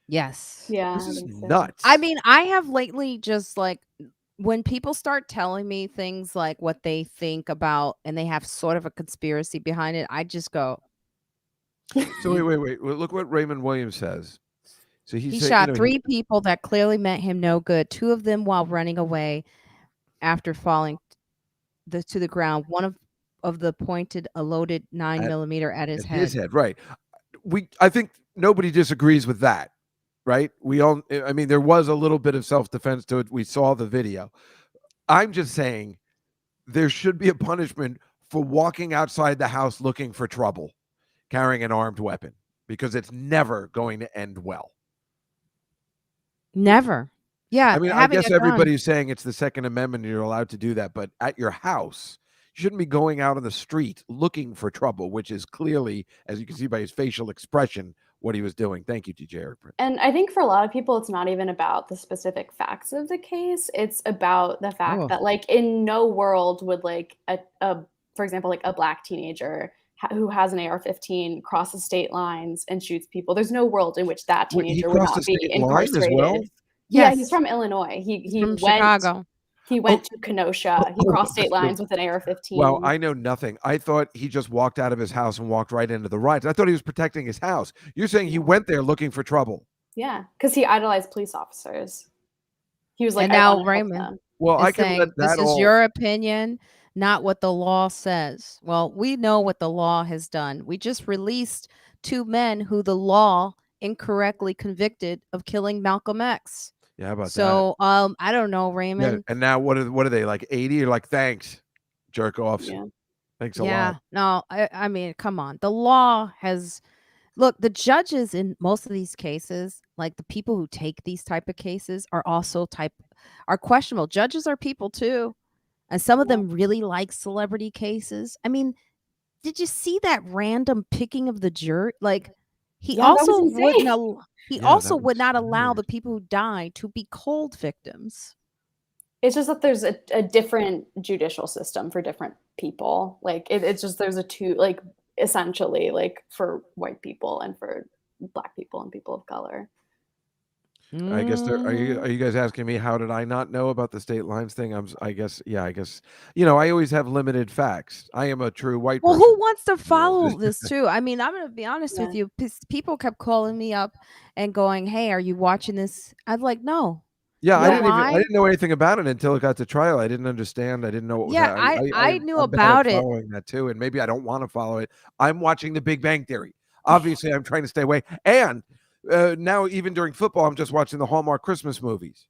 Yes. Yeah, This I is think so. nuts. I mean, I have lately just like when people start telling me things like what they think about and they have sort of a conspiracy behind it, I just go, So "You wait. Well, look what Raymond Williams says. So he He said, you shot know, 3 people that clearly meant him no good, 2 of them while running away after falling to the ground, one of the pointed a loaded 9 at, millimeter at his at his head. head, right. I think nobody disagrees with that, right? I mean, there was a little bit of self-defense to it. We saw the video. I'm just saying there should be a punishment for walking outside the house looking for trouble, carrying an armed weapon, because it's never going to end well. Never. Yeah, I mean, I having guess a gun. everybody's saying it's the Second Amendment and you're allowed to do that, but at your house, you shouldn't be going out on the street looking for trouble, which is clearly, as you can see by his facial expression, what he was doing. Thank you, TJ Eric Prince. And I think for a lot of people, it's not even about the specific facts of the case. It's about the fact Oh. that, like, in no world would, like, for example, like a Black teenager who has an AR-15 crosses state lines and shoots people. There's no world in which that Wait, he teenager would crossed the not be state line as well? incarcerated. Yeah, he's Yes, from Illinois. he's from Chicago. He Oh, went to Kenosha. He crossed state lines with an well, AR-15. I know nothing. I thought he just walked out of his house and walked right into the riots. I thought he was protecting his house. You're saying he went there looking for trouble. Yeah, because he idolized police officers. He was like, And "I now wanna help Raymond them." Well, I is can let saying, "This that is all. your opinion, not what the law says." Well, we know what the law has done. We just released 2 men who the law incorrectly convicted of killing Malcolm X. Yeah, how about that? So, I don't know, Yeah, Raymond. and now what are they, like 80? You're like, thanks, jerk offs. Yeah. Thanks a lot. Yeah, no, I mean, come on. The law has Look, the judges in most of these cases, like the people who take these type of cases are questionable. Judges are people too. And some of Yeah. them really like celebrity cases. I mean, did you see that random picking of the jury? Like Yeah, that was insane. he Yeah, also that would was not allow weird. the people who died to be cold victims. It's just that there's a different judicial system for different people. Like, it's just there's a two like, essentially, like, for white people and for Black people and people of color. I guess are Mm. you guys asking me how did I not know about the state lines thing? I guess, yeah, I guess, I always have limited facts. I am a true white Well, person. who wants to You know, follow this too? I mean, I'm gonna be honest with Yeah. you. People kept calling me up and going, "Hey, are you watching this?" I'm like, "No." Yeah, You I know Yeah. I why? didn't know anything about it until it got to trial. I didn't understand. I didn't know what was Yeah, happening. I knew I'm bad at about it. following that too, and maybe I don't want to follow it. I'm watching The Big Bang Theory. Obviously, I'm trying to stay away. And now, even during football, I'm just watching the Hallmark Christmas movies.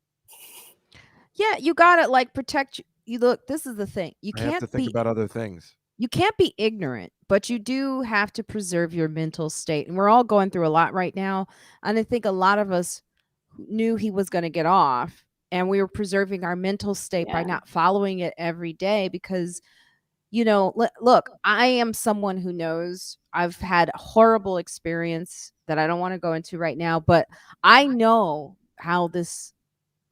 Yeah, you gotta like protect you. Look, this is the thing. I have to think about other things. You can't be ignorant, but you do have to preserve your mental state. And we're all going through a lot right now. And I think a lot of us knew he was going to get off, and we were preserving our mental state by Yeah. not following it every day because look, I am someone who knows I've had a horrible experience that I don't want to go into right now, but I know how this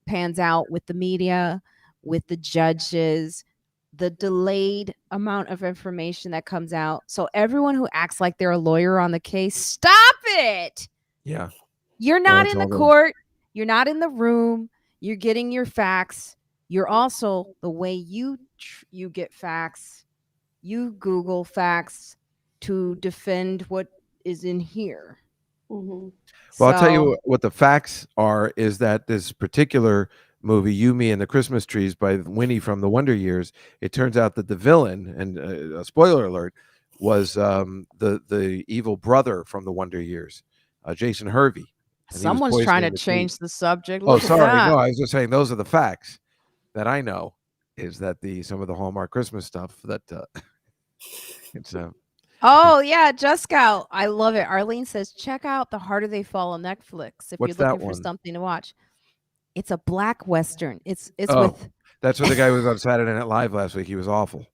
pans out with the media, with the judges, the delayed amount of information that comes out. So everyone who acts like they're a lawyer on the case, stop it. Yeah. You're Well, not that's in the all court. You're not in the room. You're getting your facts. You're also the way you get facts. You Google facts to defend what is in here. Mhm. Well, I'll tell you So what the facts are is that this particular movie, You, Me, and the Christmas Trees by Winnie from the Wonder Years, it turns out that the villain, and a spoiler alert, was the evil brother from the Wonder Years, Jason Hervey, and he was someone's trying to poisoning the tea. change the subject. Oh, Look at sorry. that. No, I was just saying those are the facts that I know is that some of the Hallmark Christmas stuff that it's Oh yeah, Juskow. I love it. Arlene says, check out The Harder They Fall on Netflix if you're What's that looking for one? something to watch. It's a black western. It's Oh, with that's where the guy was on Saturday Night Live last week. He was awful.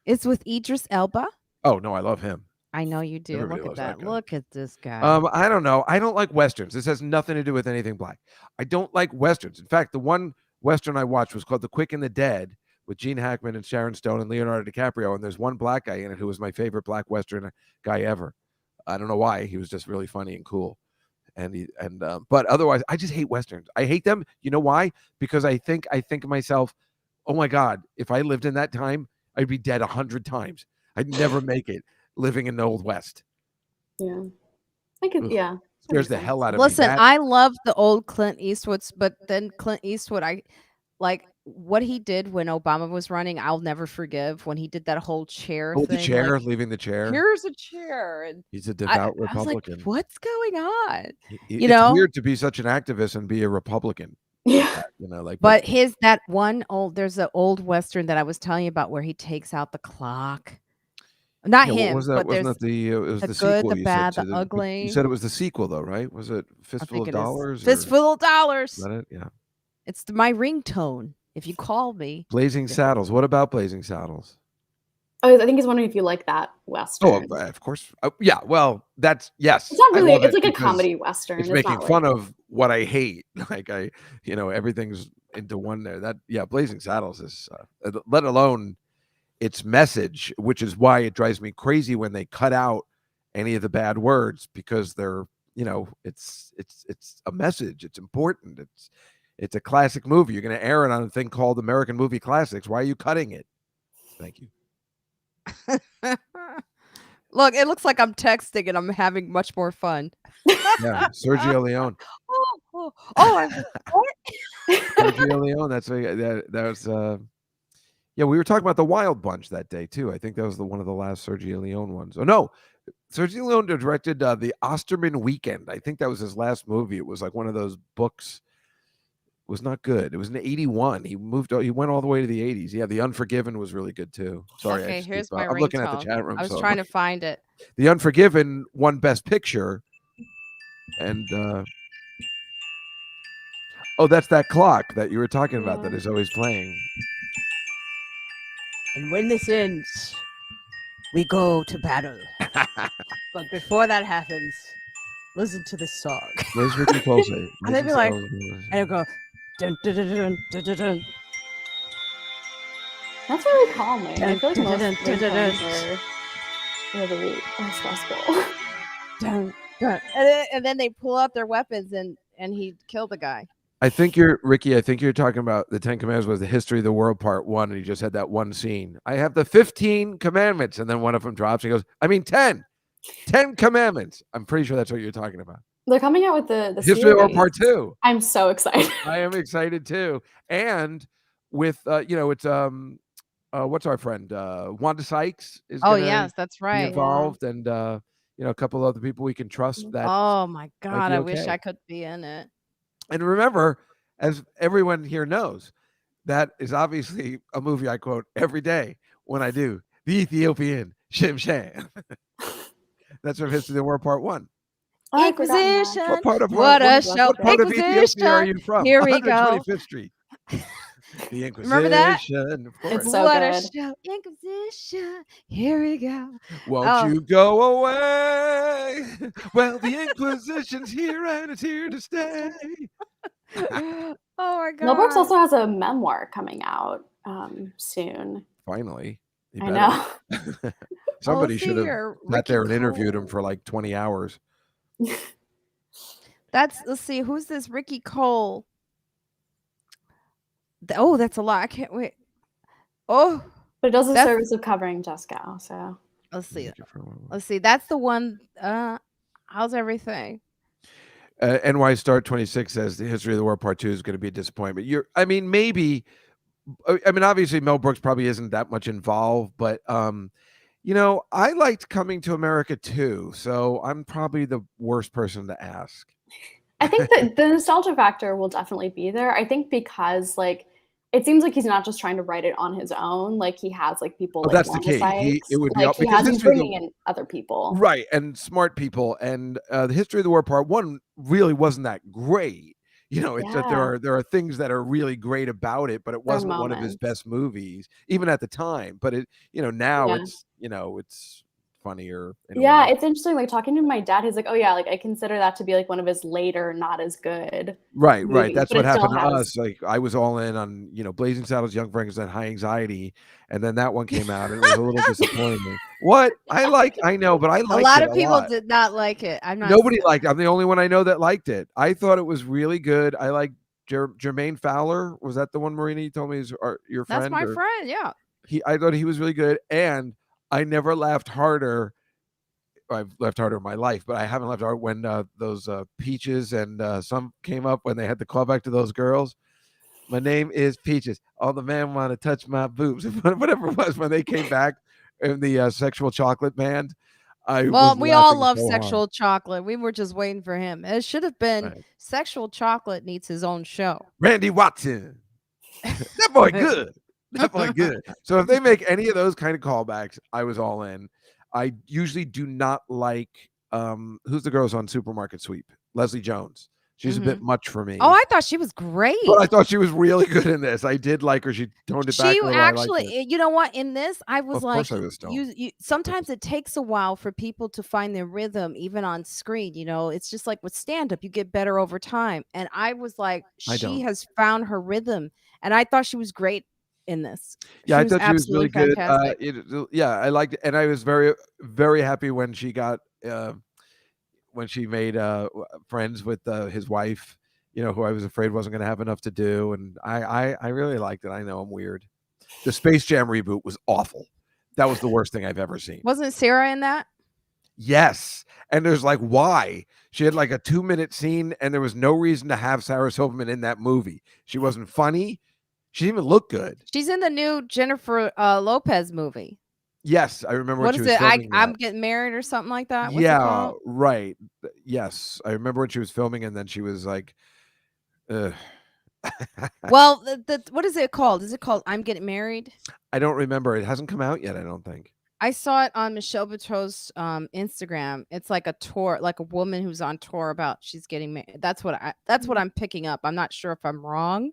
it's with Idris Elba. Oh no, I love him. I know you do. Everybody Look at loves that that. guy. Look at this guy. I don't know. I don't like westerns. This has nothing to do with anything black. I don't like westerns. In fact, the one western I watched was called The Quick and the Dead with Gene Hackman and Sharon Stone and Leonardo DiCaprio. And there's one black guy in it who was my favorite black western guy ever. I don't know why. He was just really funny and cool. But otherwise, I just hate westerns. I hate them. You know why? Because I think to myself, oh my God, if I lived in that time, I'd be dead 100 times. I'd never make it living in the Old West. Yeah. I could, yeah. Scares the hell out of Listen, me. I love the old Clint Eastwoods, but then Clint Eastwood, I like what he did when Obama was running. I'll never forgive when he did that whole chair Oh, thing. the chair, like, leaving the chair. here's a chair, and He's a devout I was like, Republican. what's going on? It's weird to be such an activist and be a Republican. Yeah. But that one there's an old western that I was telling you about where he takes out the clock. Not him, what was that? but Wasn't there's that it was the the good, sequel the you bad, said the ugly. You said it was the sequel though, right? Was it Fistful of Dollars? Fistful of Dollars. Is that it? Yeah. It's my ringtone. If you call me. Blazing Saddles. What about Blazing Saddles? Oh, I think he's wondering if you like that western. Oh, of course. Yeah. Well, yes. It's not really. It's like a comedy western. It's making fun of what I hate. Like everything's into one there. Blazing Saddles is, let alone its message, which is why it drives me crazy when they cut out any of the bad words, because they're, it's a message. It's important. It's a classic movie. You're going to air it on a thing called American Movie Classics. Why are you cutting it? Thank you. Look, it looks like I'm texting and I'm having much more fun. Yeah, Sergio Leone. What? Sergio Leone. That was. Yeah, we were talking about the Wild Bunch that day too. I think that was one of the last Sergio Leone ones. Oh no, Sergio Leone directed the Osterman Weekend. I think that was his last movie. It was like one of those books. It was not good. It was in '81. He went all the way to the '80s. Yeah, The Unforgiven was really good too. Sorry, okay, here's my I'm looking at the ringtone. chat room. I was trying to find it. The Unforgiven won Best Picture, and that's that clock that you were talking about that is always playing. And when this ends, we go to battle. But before that happens, listen to this song. Where's Ricky Tulsi? And they'd be like, and it'll go, dun, dun, dun, dun, dun, dun, dun. That's really calming. I feel like most dun, dun, dun, ringtones are really stressful. Dun, dun. And then they pull out their weapons and he killed the guy. I think you're talking about the 10 Commandments was the History of the World Part 1, and he just had that one scene. I have the 15 commandments, and then one of them drops. And he goes, I mean 10 commandments. I'm pretty sure that's what you're talking about. They're coming out with the History of the World Part 2. I'm so excited. I am excited too. And with it's what's our friend Wanda Sykes is yes, that's right. be involved, and a couple other people we can trust. That oh my God, okay. I wish I could be in it. And remember, as everyone here knows, that is obviously a movie I quote every day when I do the Ethiopian Shim Sham. That's from History of the World Part 1. Inquisition. What part of what a show. What part of Ethiopia are you from? Here we go. 125th Street. The Inquisition. Remember that? Of course. It's so what good. a show. Inquisition. Here we go. Won't you go away? Well, the Inquisition's here and it's here to stay. Oh my God. Mel Brooks also has a memoir coming out soon. Finally. I know. Somebody should have sat there and interviewed him for like 20 hours. Let's see, who's this Ricky Cole? Oh, that's a lot. I can't wait. Oh, but it does the service of covering Juskow. So let's see. That's the one. How's everything? NY Start 26 says the History of the World Part 2 is going to be a disappointment. Maybe. I mean, obviously Mel Brooks probably isn't that much involved, but I liked Coming to America too, so I'm probably the worst person to ask. I think that the nostalgia factor will definitely be there. I think because It seems like he's not just trying to write it on his own, like, he has, like, people, Oh, like, that's the on his key. It sites. would be Like, all he because has he's History of the bringing in other people. Right, and smart people, and, the History of the War Part 1 really wasn't that great. It's that Yeah, there are things that are really great about it, but it there are wasn't one of his moments. best movies, even at the time, but now Yeah. it's funnier in a Yeah, way. it's interesting, like, talking to my dad, he's like, "Oh, yeah, like, I consider that to be, like, one of his later, not as good Right, right, movies," that's but what it still happened to has us, like, I was all in on, Blazing Saddles, Young Frankenstein, High Anxiety, and then that one came out, and it was a little disappointing. What? I know, but I A liked lot it of a people lot. did not like it. I'm not Nobody liked it. I'm the only one I know that liked it. I thought it was really good. I like Jermaine Fowler. Was that the one, Marina, you told me is your That's friend? my Or friend, yeah. I thought he was really good, and I never laughed harder. I've laughed harder in my life, but I haven't laughed harder when those Peaches and some came up when they had to call back to those girls. My name is Peaches. All the man want to touch my boobs. Whatever it was when they came back in the sexual chocolate band. I Well, was we all laughing love so hard. Sexual Chocolate. We were just waiting for him. It should have been Right. Sexual Chocolate needs his own show. Randy Watson. That boy good. That boy good. So if they make any of those kind of callbacks, I was all in. I usually do not like who's the girl's on Supermarket Sweep? Leslie Jones. She's a bit Mhm. much for Oh, me. I thought she was But I great. thought she was really good in this. I did like her. She toned it back She a little. I liked actually it. you know what? In this, I was Of course like, I was stoned. you I sometimes just it takes a while for people to find their rhythm even on screen, It's just like with stand-up, you get better over time, and I was like, I she don't. has found her rhythm, and I thought she was great in this. Yeah, She I was thought she was absolutely really good. fantastic. Yeah, I liked it, and I was very, very happy when she got when she made friends with his wife. Who I was afraid wasn't going to have enough to do, and I really liked it. I know I'm weird. The Space Jam reboot was awful. That was the worst thing I've ever seen. Wasn't Sarah in that? Yes, and there's like why she had like a 2-minute scene, and there was no reason to have Sarah Silverman in that movie. She wasn't funny. She didn't even look good. She's in the new Jennifer Lopez movie. Yes, I remember when What she is was it? filming I'm that. getting married or something like that. What's it Yeah, called? right. Yes, I remember when she was filming, and then she was like, ugh. Well, the what is it called? Is it called I'm Getting Married? I don't remember. It hasn't come out yet, I don't think. I saw it on Michelle Buteau's Instagram. It's like a tour, like a woman who's on tour about she's getting married. That's what I'm picking up. I'm not sure if I'm wrong,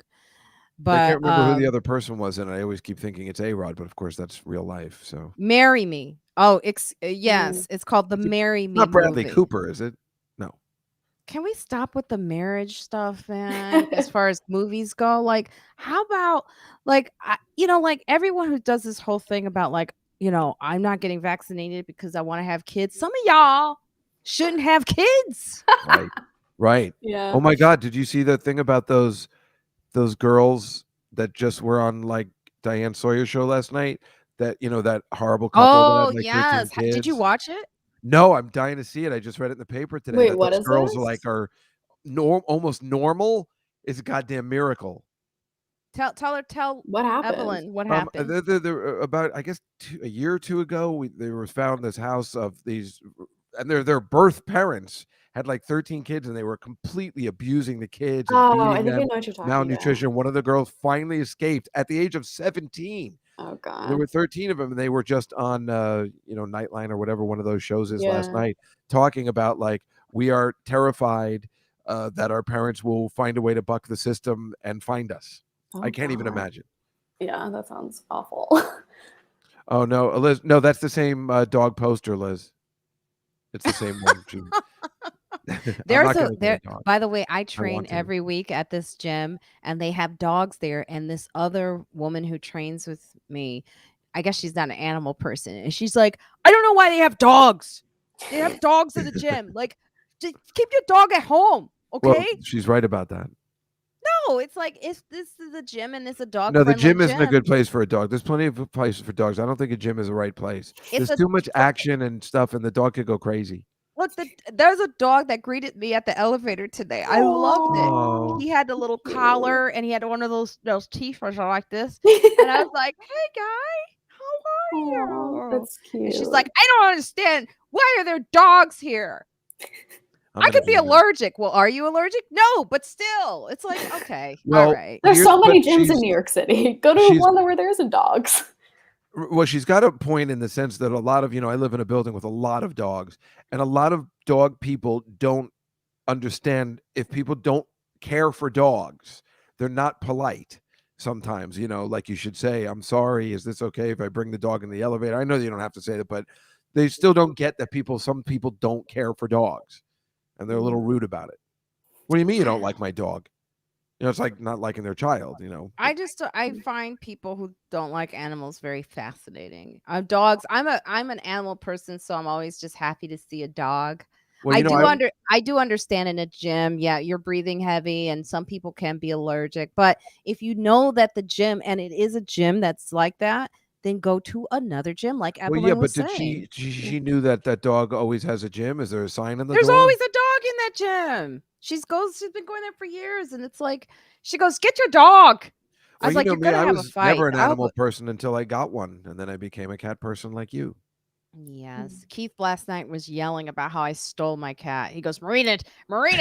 I can't but remember who the other person was, and I always keep thinking it's A-Rod, but of course that's real life. So Marry Me. Oh, Mm. yes, it's called the I think Marry Me not Bradley movie. Cooper, is it? No. Can we stop with the marriage stuff, man? As far as movies go, like, how about like, like everyone who does this whole thing about like, I'm not getting vaccinated because I want to have kids. Some of y'all shouldn't have kids. Right. Right. Yeah. Oh my God, did you see the thing about those girls that just were on like Diane Sawyer's show last night? That horrible couple that Oh, had like 13 yes. Did you kids? watch it? No, I'm dying to see it. I just read it in the paper today Wait, that what those is girls this? are almost normal. It's a goddamn miracle. Tell What happened? Evelyn what happened. They're about I guess a year or two ago, they were found in this house of these, and their birth parents had like 13 kids, and they were completely abusing the kids and Oh, I beating think I them, know what you're talking about. malnutrition. One of the girls finally escaped at the age of 17. Oh There god. were 13 of them, and they were just on Nightline or whatever one of those shows is last Yeah. night, talking about like we are terrified that our parents will find a way to buck the system and find us. I Oh can't even god. imagine. Yeah, that sounds awful. Oh no, Liz. No, that's the same dog poster, Liz. It's the same one. I'm not going to get a dog. By the way, I I train want to. every week at this gym and they have dogs there. And this other woman who trains with me, I guess she's not an animal person. And she's like, I don't know why they have dogs. They have dogs in the gym. Like, just keep your dog at home. Well, Okay. she's right about that. No, it's like if this is a gym and it's a dog No, the friendly gym isn't a gym. good place for a dog. There's plenty of places for dogs. I don't think a gym is the right place. It's There's a too much action and stuff, and the dog could go crazy. Look, there's a dog that greeted me at the elevator today. I loved it. Oh, He had the little cute. collar and he had one of those t-shirts like this. And I was like, "Hey guy, how Aw, are you?" that's And she's cute. like, "I don't understand. Why are there dogs here?" I'm I gonna could be do that. allergic. Well, are you allergic? No, but still, it's like, okay, all Well, right. There's so many but gyms in New York City. Go to she's one where there isn't dogs. well, she's got a point in the sense that a lot of, I live in a building with a lot of dogs, and a lot of dog people don't understand if people don't care for dogs, they're not polite sometimes, like you should say, I'm sorry, is this okay if I bring the dog in the elevator? I know you don't have to say that, but they still don't get that some people don't care for dogs and they're a little rude about it. What do you mean you don't like my dog? It's like not liking their child, I find people who don't like animals very fascinating. Dogs. I'm an animal person, so I'm always just happy to see a dog. Well, I do understand in a gym, yeah, you're breathing heavy and some people can be allergic, but if you know that the gym, and it is a gym that's like that, then go to another gym like well, yeah, Evelyn but was did saying. she knew that dog always has a gym? Is there a sign on the There's door? always a dog in that gym. She's been going there for years, and it's like she goes, "Get your dog." I Well, was like, you know "You're me, gonna I have a was fight." never an animal person until I got one, and then I became a cat person like you. Yes. Keith last night was yelling about how I stole my cat. He goes, Marina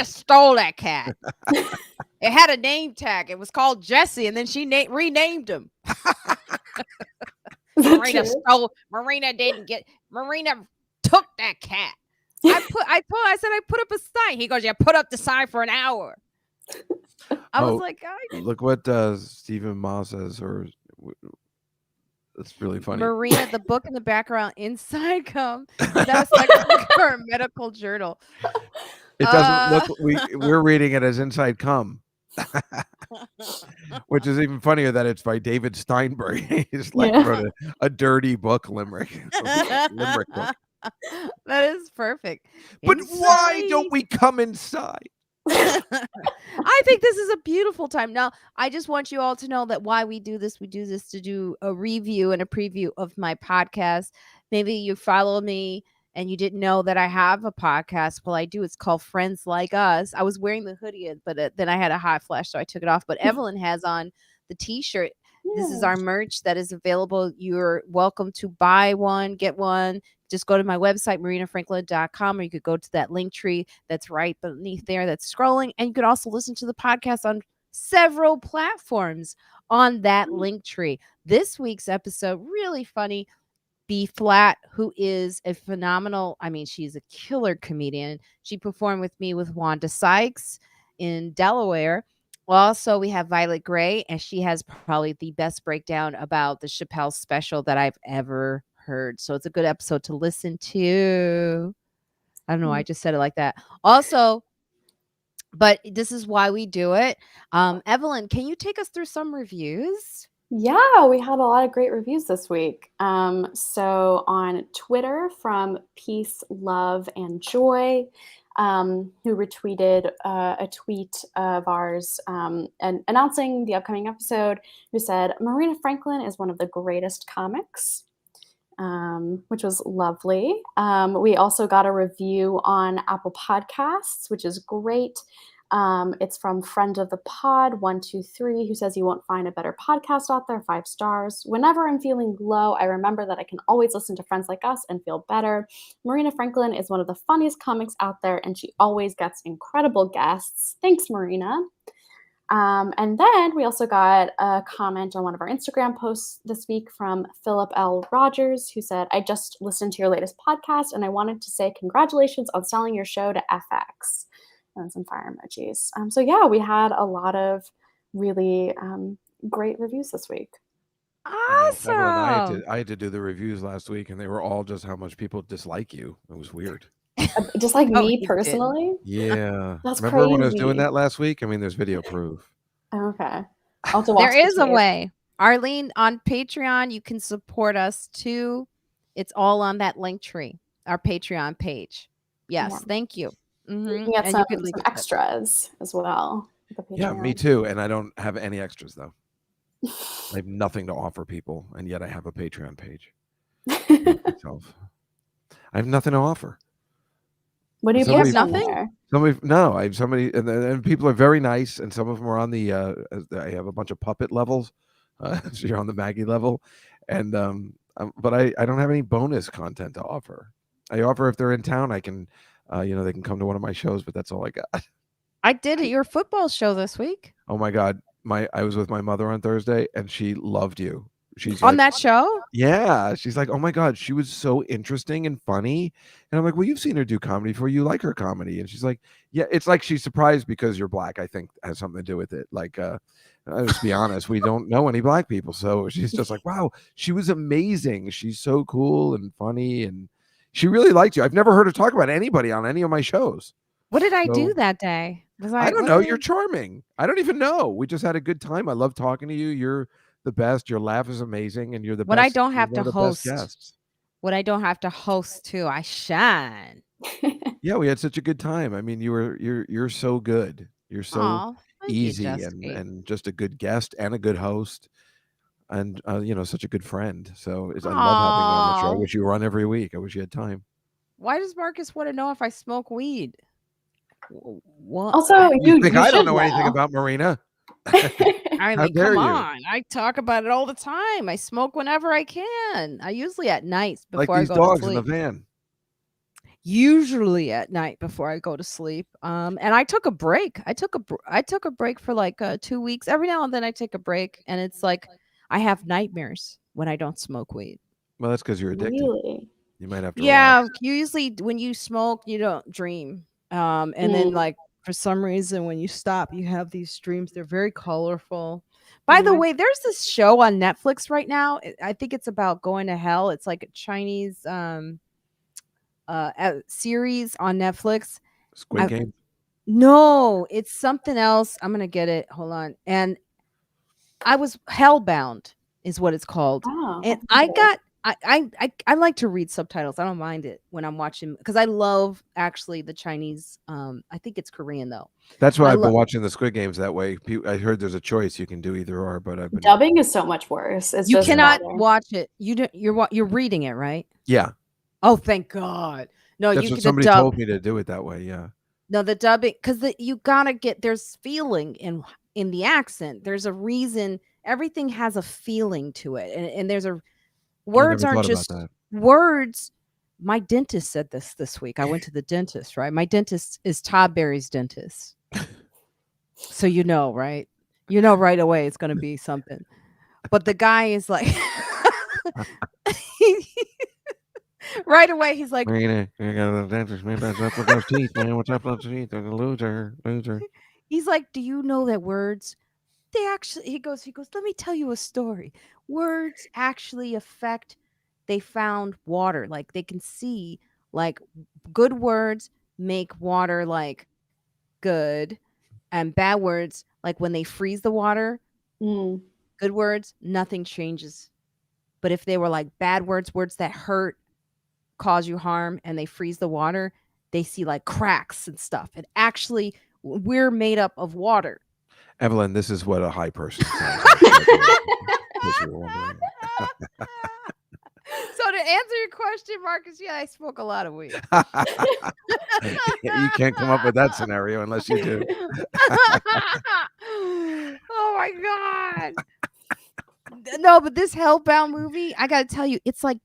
stole that cat. It had a name tag. It was called Jesse, and then she renamed him. Marina took that cat. I said I put up a sign. He goes, "Yeah, put up the sign for an hour." I was like, look what Stephen Ma says, or it's really funny. Marina, the book in the background, Inside Come. Is that a second book or a medical journal? It doesn't look. We're reading it as Inside Come, which is even funnier that it's by David Steinberg. He's like wrote a dirty book limerick. Limerick book. That is perfect. But why don't we come inside? I think this is a beautiful time. Now, I just want you all to know that why we do this to do a review and a preview of my podcast. Maybe you follow me and you didn't know that I have a podcast. Well, I do. It's called Friends Like Us. I was wearing the hoodie, but then I had a hot flash, so I took it off. But Evelyn has on the t-shirt. This is our merch that is available. You're welcome to buy one, get one. Just go to my website, marinayfranklin.com, or you could go to that link tree that's right beneath there that's scrolling. And you could also listen to the podcast on several platforms on that link tree. This week's episode, really funny. B Flat, who is a phenomenal, she's a killer comedian. She performed with me with Wanda Sykes in Delaware. Also, we have Violet Gray, and she has probably the best breakdown about the Chappelle special that I've ever heard. So it's a good episode to listen to. I don't know. I just said it like that. Also, but this is why we do it. Evelyn, can you take us through some reviews? Yeah, we had a lot of great reviews this week. So on Twitter from Peace, Love, and Joy, who retweeted a tweet of ours and announcing the upcoming episode, who said, Marina Franklin is one of the greatest comics, which was lovely. We also got a review on Apple Podcasts, which is great. It's from Friend of the Pod 123, who says, you won't find a better podcast out there, 5 stars. Whenever I'm feeling low, I remember that I can always listen to Friends Like Us and feel better. Marina Franklin is one of the funniest comics out there, and she always gets incredible guests. Thanks, Marina. And then we also got a comment on one of our Instagram posts this week from Philip L. Rogers, who said, I just listened to your latest podcast, and I wanted to say congratulations on selling your show to FX. And some fire emojis. So yeah, we had a lot of really great reviews this week. Awesome. I had to do the reviews last week, and they were all just how much people dislike you. It was weird. Just like me personally? Yeah. That's Remember crazy. when I was doing that last week? I mean, there's video proof. Okay. There is a way. Arlene, on Patreon, you can support us too. It's all on that link tree, our Patreon page. Yes, thank you. You can get some extras as well. Yeah, me too. And I don't have any extras, though. I have nothing to offer people, and yet I have a Patreon page. I have nothing to offer. What do you have? Nothing? Somebody, and people are very nice, and some of them are on the. I have a bunch of puppet levels, so you're on the Maggie level, and but I don't have any bonus content to offer. I offer if they're in town, I can they can come to one of my shows, but that's all I got. I did at your football show this week. Oh my God. I was with my mother on Thursday and she loved you. She's On like, that show? yeah. She's like, oh my God, she was so interesting and funny. And I'm like, well, you've seen her do comedy before. You like her comedy. And she's like, yeah, it's like she's surprised because you're black. I think has something to do with it. Like, let's be honest, we don't know any black people. So she's just like, wow, she was amazing. She's so cool and funny. And she really liked you. I've never heard her talk about anybody on any of my shows. What did I do So- that day? Was I don't what know. did I- You're charming. I don't even know. We just had a good time. I love talking to you. You're the best. Your laugh is amazing, and you're the When best. I don't you're have one to of the best host. guests. When I don't have to host too, I shine. Yeah, we had such a good time. I mean, you're so good. You're so Aw, thank you, easy Justy. and just a good guest and a good host, and such a good friend. So I love having you on the show. I Aw. wish you were on every week. I wish you had time. Why does Marcus want to know if I smoke weed? What? Also, You think you I don't should know anything about Marina? I How mean, dare come you? on. I talk about it all the time. I smoke whenever I can. I usually at night Like before I these go to dogs in the sleep. van. Usually at night before I go to sleep. And I took a break. I took a break for like 2 weeks. Every now and then I take a break, and it's like I have nightmares when I don't smoke weed. Well, that's because you're addicted. Really? You might have to. Yeah, relax. usually when you smoke, you don't dream. And then like for some reason when you stop, you have these dreams. They're very colorful. By the way, there's this show on Netflix right now. I think it's about going to hell. It's like a Chinese series on Netflix. Squid Game. No, it's something else. I'm gonna get it. Hold on. And I was Hellbound is what it's called. Oh, And I like to read subtitles. I don't mind it when I'm watching because I love actually the Chinese. I think it's Korean though. That's why I've been watching the Squid Games that way. I heard there's a choice you can do either or, but I've been dubbing is so much worse. It's you just cannot better. watch it. You don't. You're reading it, right? Yeah. Oh, thank God. No, That's you what somebody told me to do it that way. Yeah. No, the dubbing because you gotta get there's feeling in the accent. There's a reason. Everything has a feeling to it, and there's a words aren't just words. My dentist said this week. I went to the dentist, right? My dentist is Todd Barry's dentist. So right? You know right away it's going to be something. But the guy is like right away he's like, Marina, you got a dentist, man. What's up with those teeth, man? What's up with those teeth? They're a loser. He's like, do you know that words they actually he goes, let me tell you a story. Words actually affect they found water. Like they can see like good words make water like good and bad words like when they freeze the water, good words, nothing changes. But if they were like bad words that hurt, cause you harm, and they freeze the water, they see like cracks and stuff. And actually we're made up of water. Evelyn, this is what a high person sounds like. So to answer your question, Marcus, yeah, I smoke a lot of weed. You can't come up with that scenario unless you do. Oh my God. No, but this Hellbound movie, I gotta tell you, it's like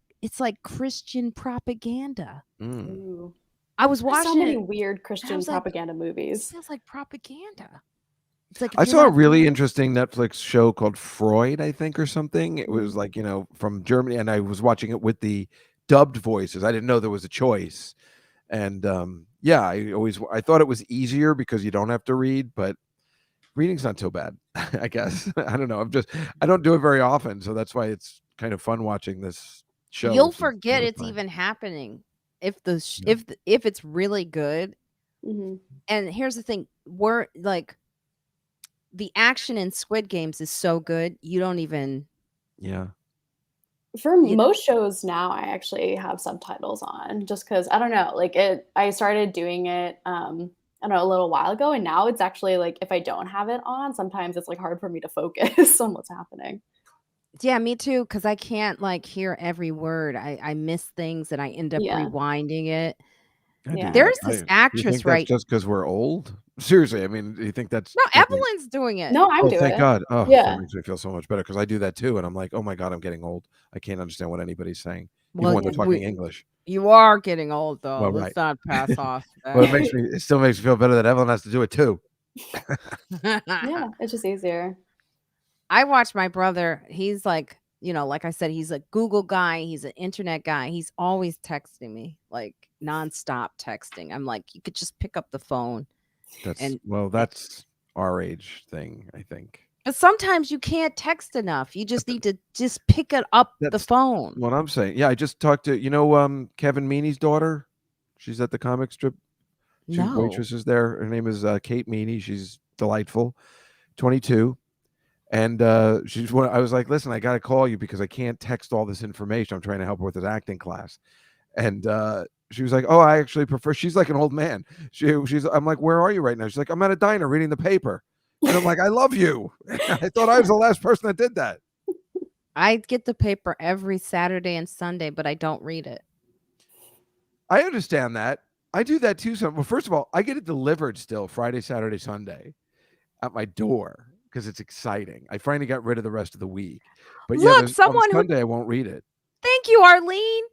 Christian propaganda. I was watching so many weird Christian propaganda movies. It sounds like propaganda. It's like I saw a really interesting Netflix show called Freud, I think, or something. It was like, from Germany, and I was watching it with the dubbed voices. I didn't know there was a choice. And I thought it was easier because you don't have to read, but reading's not so bad, I guess. I don't know. I don't do it very often, so that's why it's kind of fun watching this show. You'll forget it's even happening if if it's really good. And here's the thing, we're like the action in Squid Games is so good, you don't even. Yeah. For most shows now, I actually have subtitles on just because I don't know, like I started doing it, I don't know, a little while ago, and now it's actually like if I don't have it on, sometimes it's like hard for me to focus on what's happening. Yeah, me too, because I can't like hear every word. I miss things and I end up rewinding it. There's this actress, right? Just because we're old? Seriously, I mean, do you think that's... No, Evelyn's doing it. No, I'm doing it. Thank God. Oh, yeah. That makes me feel so much better because I do that too. And I'm like, oh my God, I'm getting old. I can't understand what anybody's saying. even Well, when they're talking English. you are getting old, though. Well, Let's right. not pass off Well, that. it still makes me feel better that Evelyn has to do it too. Yeah, it's just easier. I watch my brother. He's like, like I said, he's a Google guy. He's an internet guy. He's always texting me, like nonstop texting. I'm like, you could just pick up the phone. That's and our age thing, I think. but sometimes you can't text enough. You just need to just pick it up the That's phone. what I'm saying. Yeah, I just talked to Kevin Meaney's daughter. She's at the comic strip. She No. waitresses there. Her name is Kate Meaney. She's delightful, 22. And I was like, listen, I got to call you because I can't text all this information. I'm trying to help her with this acting class. And she was like, oh, I actually prefer. She's like an old man. I'm like, where are you right now? She's like, I'm at a diner reading the paper. And I'm like, I love you. I thought I was the last person that did that. I get the paper every Saturday and Sunday, but I don't read it. I understand that. I do that too. Well, first of all, I get it delivered still Friday, Saturday, Sunday at my door because it's exciting. I finally got rid of the rest of the week. But Look, on someone Sunday, I won't read it. Thank you, Arlene.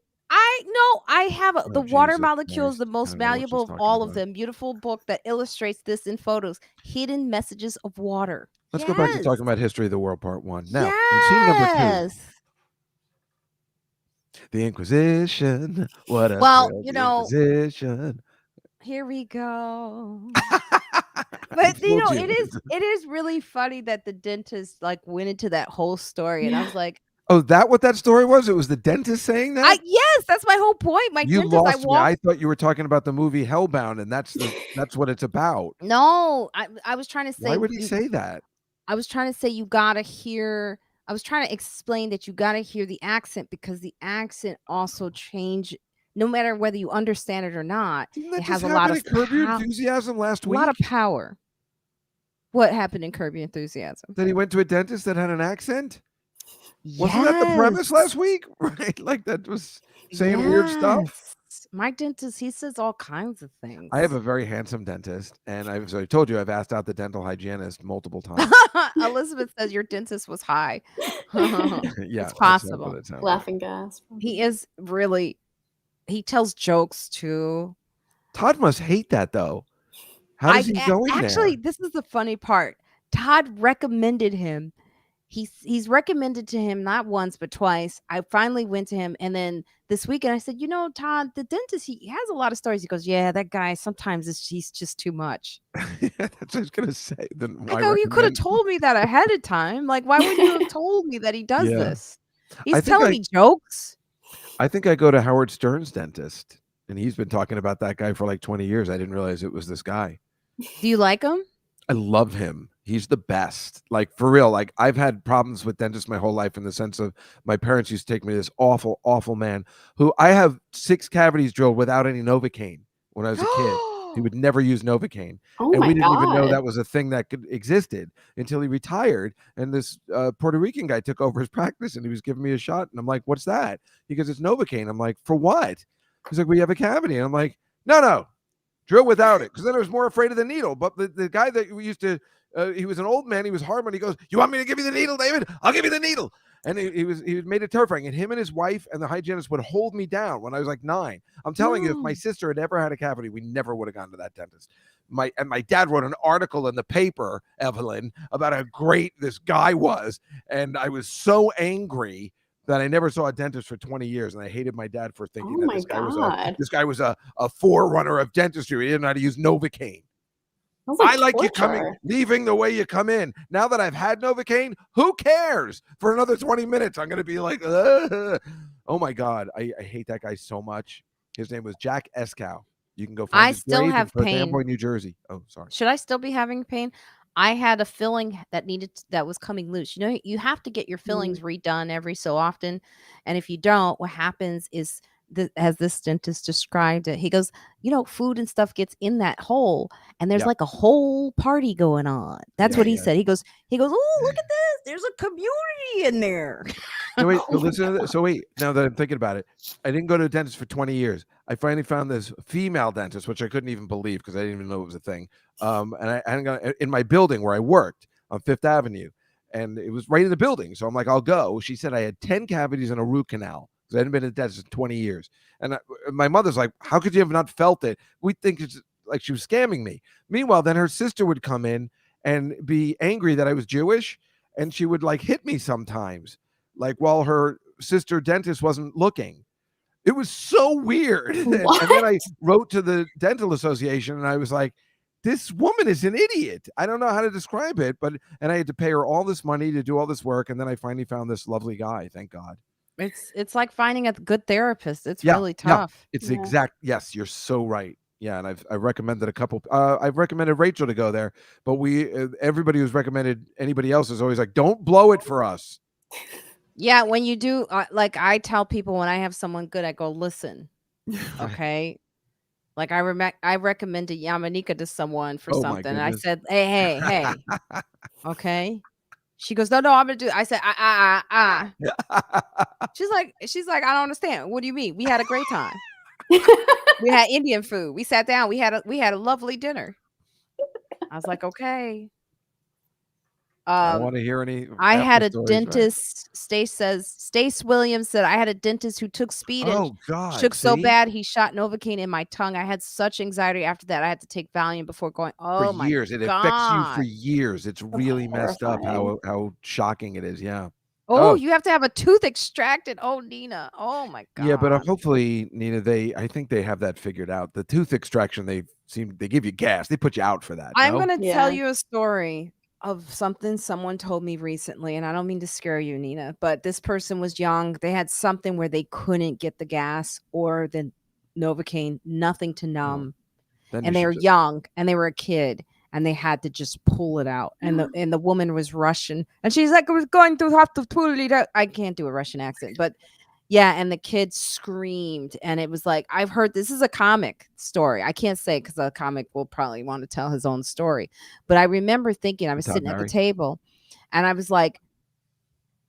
I have the Water Jesus Molecule is Christ. the I most don't know what she's valuable of talking all of about. them. Beautiful book that illustrates this in photos. Hidden Messages of Water. Let's go back to talking about History of the World Part 1. Now, in scene number 2. The Inquisition. What a Inquisition. Here we go. But it is really funny that the dentist like went into that whole story, and I was like, oh, that what that story was? It was the dentist saying that? Yes, that's my whole point. You lost me. I thought you were talking about the movie Hellbound, and that's what it's about. No, I was trying to say. Why would he say that? I was trying to say you gotta hear. I was trying to explain that you gotta hear the accent because the accent also change no matter whether you understand it or not. It has a lot of Curb Your Enthusiasm last week. A lot of power. What happened in Curb Your Enthusiasm? That he went to a dentist that had an accent? Yes. Wasn't that the premise last week? Right? Like that was saying weird stuff. My dentist, he says all kinds of things. I have a very handsome dentist, and I told you I've asked out the dental hygienist multiple times. Elizabeth says your dentist was high. Yeah, it's possible. Laughing gas. He is really. He tells jokes too. Todd must hate that though. How does he go in actually, there? this is the funny part. Todd recommended him. He's recommended to him not once but twice. I finally went to him, and then this weekend I said, Todd, the dentist, he has a lot of stories. He goes, yeah, that guy sometimes he's just too much. That's what I was gonna say. Then I go, you could have told me that ahead of time. Like, why wouldn't you have told me that he does this? He's telling me jokes. I think I go to Howard Stern's dentist, and he's been talking about that guy for like 20 years. I didn't realize it was this guy. Do you like him? I love him. He's the best. Like, for real. Like, I've had problems with dentists my whole life in the sense of my parents used to take me to this awful, awful man who I have 6 cavities drilled without any Novocaine when I was a kid. He would never use Novocaine. Oh, and my we didn't God. even know that was a thing that existed until he retired. And this Puerto Rican guy took over his practice, and he was giving me a shot. And I'm like, what's that? He goes, it's Novocaine. I'm like, for what? He's like, well, you have a cavity. And I'm like, no. Drill without it, because then I was more afraid of the needle. But the guy that we used to, he was an old man. He was hard, but he goes, "You want me to give you the needle, David? I'll give you the needle." And he made it terrifying. And him and his wife and the hygienist would hold me down when I was like 9. I'm telling you, if my sister had ever had a cavity, we never would have gone to that dentist. My dad wrote an article in the paper, Evelyn, about how great this guy was, and I was so angry that I never saw a dentist for 20 years, and I hated my dad for thinking that this guy was a forerunner of dentistry. He didn't know how to use Novocaine. I like you leaving the way you come in. Now that I've had Novocaine, who cares? For another 20 minutes, I'm going to be like, ugh. Oh my God. I hate that guy so much. His name was Jack Juskow. You can go find his grave in Perth Amboy, New Jersey. Oh, sorry. Should I still be having pain? I had a filling that was coming loose. You have to get your fillings redone every so often. And if you don't, what happens is, as this dentist described it, he goes, food and stuff gets in that hole, and there's like a whole party going on. That's what he said. He goes, oh, look at this. There's a community in there. No, wait, listen to this. So wait, now that I'm thinking about it, I didn't go to a dentist for 20 years. I finally found this female dentist, which I couldn't even believe because I didn't even know it was a thing. And I hadn't gone in my building where I worked on 5th Avenue, and it was right in the building. So I'm like, I'll go. She said I had 10 cavities and a root canal. because I hadn't been to the dentist in 20 years. And my mother's like, how could you have not felt it? We think it's like she was scamming me. Meanwhile, then her sister would come in and be angry that I was Jewish, and she would like hit me sometimes, like while her sister dentist wasn't looking. It was so weird. And then I wrote to the dental association and I was like, this woman is an idiot. I don't know how to describe it, and I had to pay her all this money to do all this work. And then I finally found this lovely guy. Thank God. It's like finding a good therapist. It's really tough. It's exact. Yes, you're so right. Yeah, and I've recommended a couple. I've recommended Rachel to go there, but everybody who's recommended anybody else is always like, don't blow it for us. Yeah, when you do, like I tell people when I have someone good, I go, listen, okay. Like I recommended Yamanika to someone for something, and I said, hey, okay. She goes, no, I'm gonna do it. I said, She's like, I don't understand. What do you mean? We had a great time. We had Indian food. We sat down. We had a lovely dinner. I was like, okay. I don't want to hear any. I had a stories, dentist. Right? Stace Williams said I had a dentist who took speed and shook so bad he shot Novocaine in my tongue. I had such anxiety after that. I had to take Valium before going. Oh my years. God. It affects you for years. It's really messed up how shocking it is. Yeah. Oh, you have to have a tooth extracted. Oh, Nina. Oh my God. Yeah, but hopefully, Nina, I think they have that figured out. The tooth extraction, they give you gas. They put you out for that. I'm going to tell you a story of something someone told me recently, and I don't mean to scare you, Nina, but this person was young. They had something where they couldn't get the gas or the Novocaine, nothing to numb. And they were young and they were a kid. And they had to just pull it out. And the woman was Russian. And she's like, I was going to have to pull it out. I can't do a Russian accent. But yeah, and the kid screamed. And it was like, I've heard this is a comic story. I can't say because a comic will probably want to tell his own story. But I remember thinking, I was sitting at the table. And I was like,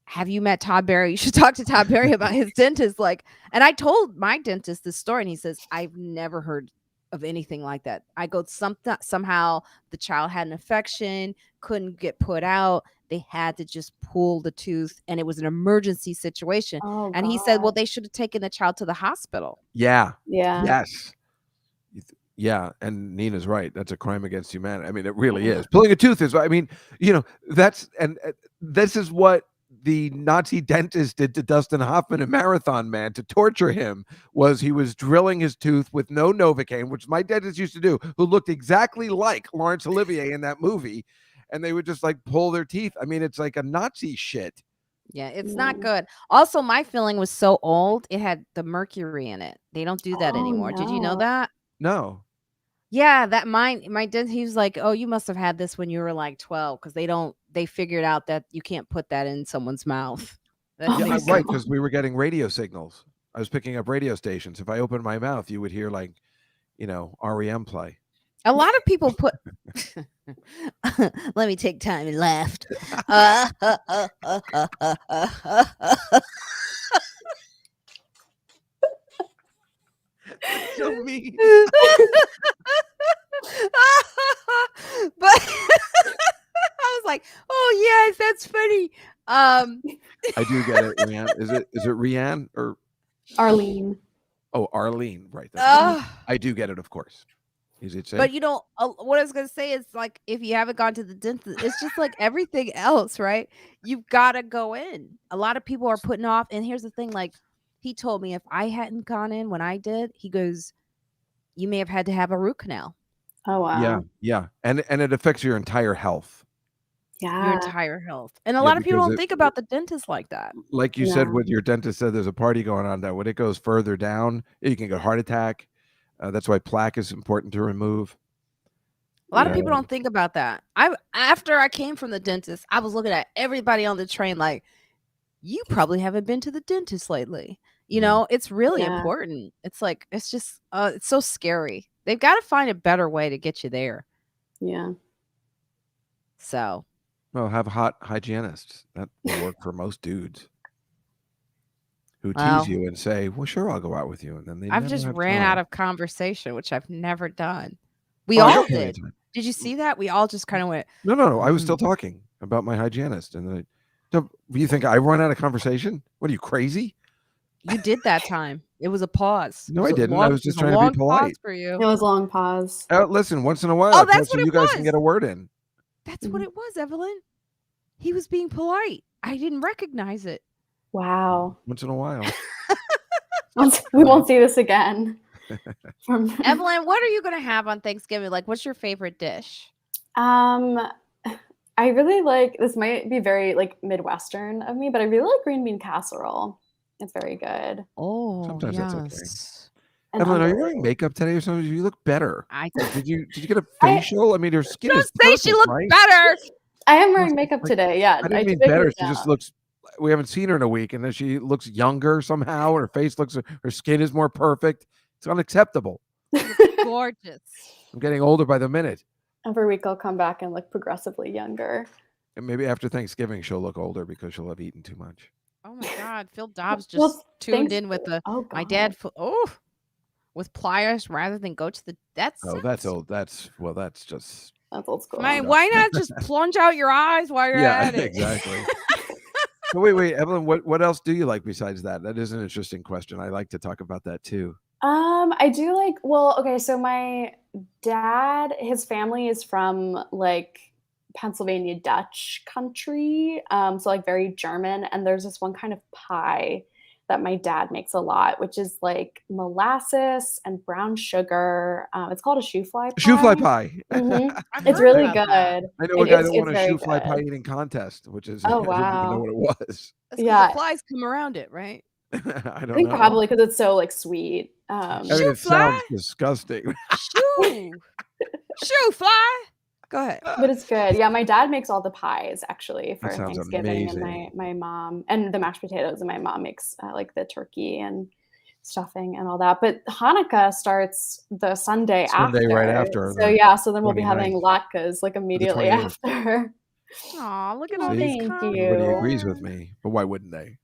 have you met Todd Barry? You should talk to Todd Barry about his dentist. And I told my dentist this story. And he says, I've never heard of anything like that. I go, somehow the child had an infection, couldn't get put out. They had to just pull the tooth, and it was an emergency situation. And he said, well, they should have taken the child to the hospital. Yeah. Yes. Yeah. And Nina's right. That's a crime against humanity. I mean, it really is. Pulling a tooth is, I mean, this is what the Nazi dentist did to Dustin Hoffman in Marathon Man to torture him. He was drilling his tooth with no Novocaine, which my dentist used to do, who looked exactly like Laurence Olivier in that movie, and they would just like pull their teeth. I mean, it's like a Nazi shit. Yeah, it's not good. Also, my filling was so old, it had the mercury in it. They don't do that anymore. No. Did you know that? No. Yeah, that my dentist, he was like, oh, you must have had this when you were like 12, because they figured out that you can't put that in someone's mouth. Yeah, right, because we were getting radio signals. I was picking up radio stations. If I opened my mouth, you would hear like, REM play. A lot of people put let me take time and laugh. So mean. But I was like, oh yes, that's funny. I do get it, Rianne. Is it Rianne or Arlene? Oh, Arlene, right. I do get it, of course. Is it safe? But what I was gonna say is, like, if you haven't gone to the dentist, it's just like everything else, right? You've got to go in. A lot of people are putting off, and here's the thing, like, he told me if I hadn't gone in when I did, he goes, you may have had to have a root canal. Oh wow. Yeah. And it affects your entire health. Yeah. Your entire health. And a lot of people don't think about the dentist like that. Like you said, when your dentist said there's a party going on, that when it goes further down, you can get a heart attack. That's why plaque is important to remove. A lot of people don't think about that. After I came from the dentist, I was looking at everybody on the train like, you probably haven't been to the dentist lately. It's really important. It's like, it's just, it's so scary. They've got to find a better way to get you there. Yeah. So. Well, have hot hygienists. That will work for most dudes who tease you and say, well, sure, I'll go out with you. And then I've just ran out of conversation, which I've never done. We all did. Did you see that? We all just kind of went. No. I was still talking about my hygienist. And do you think I run out of conversation? What are you, crazy? You did that time. It was a pause. No, I didn't. I was It was just a trying to be long pause polite. for you. It was a long pause. Listen, once in a while, Oh, I talk that's so what you it guys can was. get a word in. That's what it was, Evelyn. He was being polite. I didn't recognize it. Wow. Once in a while. We won't see this again. Evelyn, what are you going to have on Thanksgiving? Like, what's your favorite dish? I really like, this might be very like Midwestern of me, but I really like green bean casserole. It's very good. Oh, Sometimes that's okay. yes. And Evelyn, are you wearing underrated. makeup today or something? You look better. I Like, did you get a facial? I mean, her skin don't is say perfect, she looked right? better. I am wearing makeup Like, today. Yeah, I didn't mean typically better. She just don't. looks. We haven't seen her in a week, and then she looks younger somehow. Her face looks. Her skin is more perfect. It's unacceptable. Gorgeous. I'm getting older by the minute. Every week I'll come back and look progressively younger. And maybe after Thanksgiving she'll look older because she'll have eaten too much. Oh my God, Phil Dobbs just Well, tuned in with the my dad. God. With pliers rather than go to the. That's old. That's just. That's old school. Why not just plunge out your eyes while you're at it? Exactly. So wait, Evelyn. What else do you like besides that? That is an interesting question. I like to talk about that too. I do like. Well, okay. So my dad, his family is from like Pennsylvania Dutch country, so like very German. And there's this one kind of pie that my dad makes a lot, which is like molasses and brown sugar. It's called a shoe fly pie. Shoe fly pie. It's really good. I know a guy that won a shoe fly pie eating contest, which is oh I didn't even know wow, what it was. Yeah, the flies come around it, right? I think know. probably because it's so like sweet. I mean, it sounds disgusting. Shoe fly. Go ahead. But it's good. Yeah, my dad makes all the pies actually for That sounds Thanksgiving, amazing. and my mom and the mashed potatoes, and my mom makes like the turkey and stuffing and all that. But Hanukkah starts the Sunday after. right after. So yeah, so then we'll be 29th. having latkes like immediately 28th. after. Aw, look at Oh, all these thank comments. you. Everybody agrees with me, but why wouldn't they?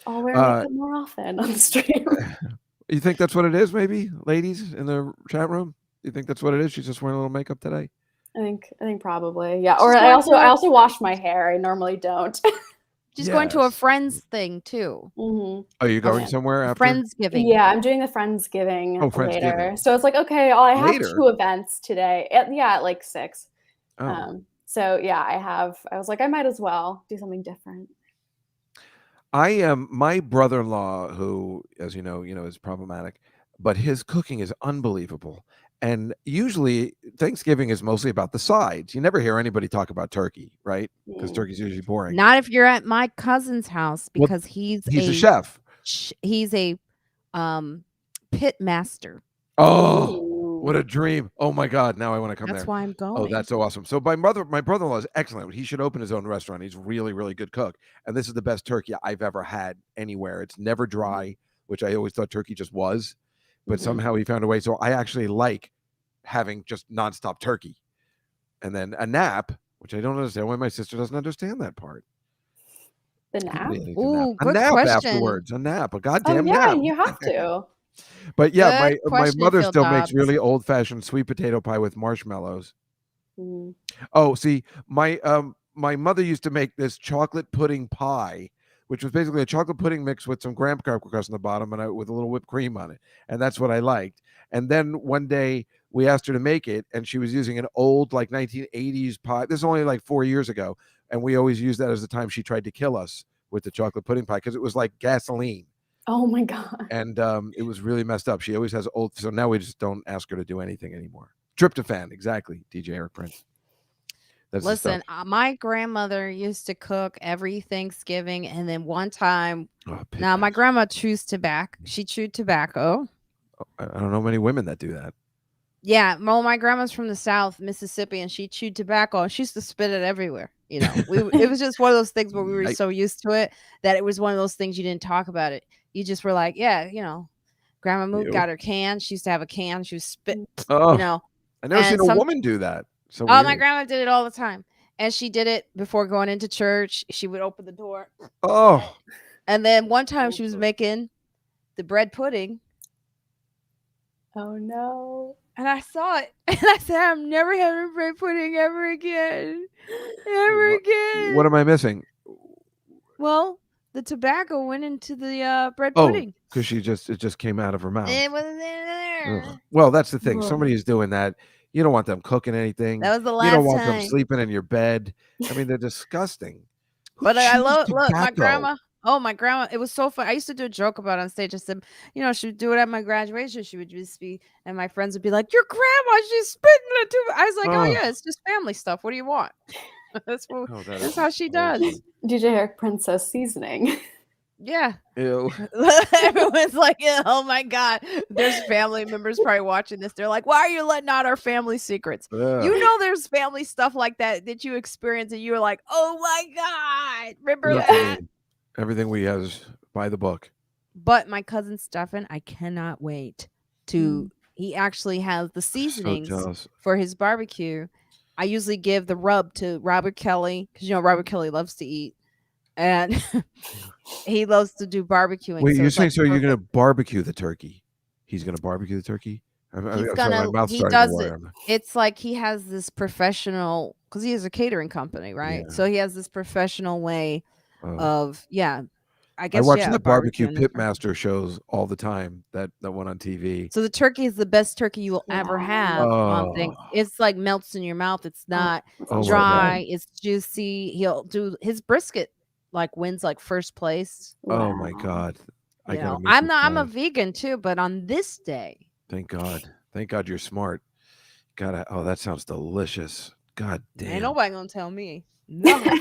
I'll wear makeup more often on the stream. You think that's what it is, maybe, ladies in the chat room? You think that's what it is? She's just wearing a little makeup today? I think probably. Yeah. Or I also wash my hair. I normally don't. She's going to a friends thing too. Mm-hmm. Are you going somewhere after? Friendsgiving. Yeah, I'm doing the Friendsgiving Friendsgiving. later. So it's like, okay, I have 2 events today. At like 6. So yeah, I was like, I might as well do something different. I am my brother-in-law, who, as you know, is problematic, but his cooking is unbelievable. And usually Thanksgiving is mostly about the sides. You never hear anybody talk about turkey, right? Because turkey's usually boring. Not if you're at my cousin's house, because he's a chef. He's a pit master. Oh, what a dream. Oh my God. Now I want to come there. That's why I'm going. Oh, that's so awesome. So my brother-in-law is excellent. He should open his own restaurant. He's really, really good cook. And this is the best turkey I've ever had anywhere. It's never dry, which I always thought turkey just was. But somehow he found a way. So I actually like having just nonstop turkey. And then a nap, which I don't understand why my sister doesn't understand that part. The nap? Ooh, a good nap question. afterwards. A nap. A goddamn nap. Yeah, you have to. But yeah, my mother Phil still Dobbs. makes really old-fashioned sweet potato pie with marshmallows. Oh, see, my mother used to make this chocolate pudding pie, which was basically a chocolate pudding mix with some graham cracker crust on the bottom and with a little whipped cream on it. And that's what I liked. And then one day we asked her to make it, and she was using an old like 1980s pie. This is only like 4 years ago. And we always used that as the time she tried to kill us with the chocolate pudding pie because it was like gasoline. Oh my God. And it was really messed up. She always has old. So now we just don't ask her to do anything anymore. Tryptophan, exactly. DJ Eric Prince. Listen, my grandmother used to cook every Thanksgiving, and then one time, now my grandma chews tobacco. She chewed tobacco. I don't know many women that do that. Yeah, well, my grandma's from the South, Mississippi, and she chewed tobacco, and she used to spit it everywhere. You know, it was just one of those things where we were so used to it that it was one of those things you didn't talk about it. You just were like, yeah, you know, Grandma Moo got her can. She used to have a can. She was spit. Oh, you know, I never seen a woman do that. So my grandma did it all the time, and she did it before going into church. She would open the door. Oh, and then one time she was making the bread pudding. Oh no. And I saw it, and I said, I'm never having bread pudding ever again. Ever again. What am I missing? Well, the tobacco went into the bread Oh, pudding. because it just came out of her mouth. It wasn't there. Ugh. Well, that's the thing. Ugh. Somebody is doing that. You don't want them cooking anything. That was the You don't last want them time. sleeping in your bed. I mean, they're disgusting. Who But I chews look, my tobacco? grandma. Oh, my grandma. It was so fun. I used to do a joke about it on stage. I said, she would do it at my graduation. She would just be, and my friends would be like, "Your grandma, she's spitting it too." I was like, "Oh Oh, yeah, it's just family stuff. What do you want?" That's what. oh, that That's is how she does. awesome. DJ Eric Princess seasoning. Yeah. Ew. Everyone's like, "Oh my god!" There's family members probably watching this. They're like, "Why are you letting out our family secrets?" Ugh. There's family stuff like that you experience, and you were like, "Oh my god, remember Look at that?" me. Everything we have is by the book. But my cousin Stefan, I cannot wait to. He actually has the So seasonings jealous. for his barbecue. I usually give the rub to Robert Kelly because Robert Kelly loves to eat, and he loves to do barbecuing. Wait, So you're it's like saying you're gonna perfect. barbecue the turkey? He's gonna barbecue the turkey? I'm sorry, my mouth's He starting to does it. water. It's like he has this professional, because he has a catering company, right? Yeah. So he has this professional way Oh. of, I I guess, watch the barbecue barbecuing the turkey. pitmaster shows all the time. That one on TV. So the turkey is the best turkey you will ever Yeah. have on things. Oh. It's like melts in your mouth. It's not That Oh sounds my so God. dry. It's juicy. He'll do his brisket, like wins like first place. good. Oh my Wow. God. I gotta make I'm you not. I'm a try. vegan too, but on this day, Thank God. Thank God you're smart. God, oh, that sounds delicious. God ain't damn. nobody gonna tell me nothing.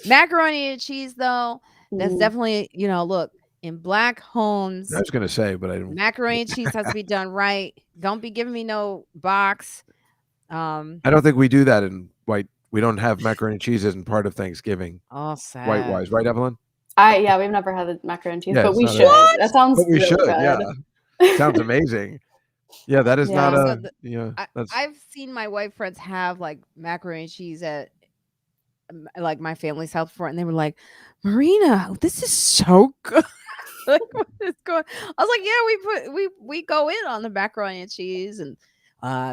Macaroni and cheese though. That's Ooh. definitely look, in black homes, I was gonna say, but I didn't. macaroni and cheese has to be done right. Don't be giving me no box. I don't think we do that in white. We don't have macaroni and cheese isn't part of Thanksgiving. Oh, sad. White-wise, right, Evelyn? Yeah, we've never had the macaroni and cheese, Yeah, but it's we not should. a. That sounds But we really should, good. yeah. Sounds amazing. Yeah, that is not Yeah. a. That's I've seen my white friends have like macaroni and cheese at like my family's house before, and they were like, "Marina, this is so good." Like, what is going? I was like, "Yeah, we go in on the macaroni and cheese and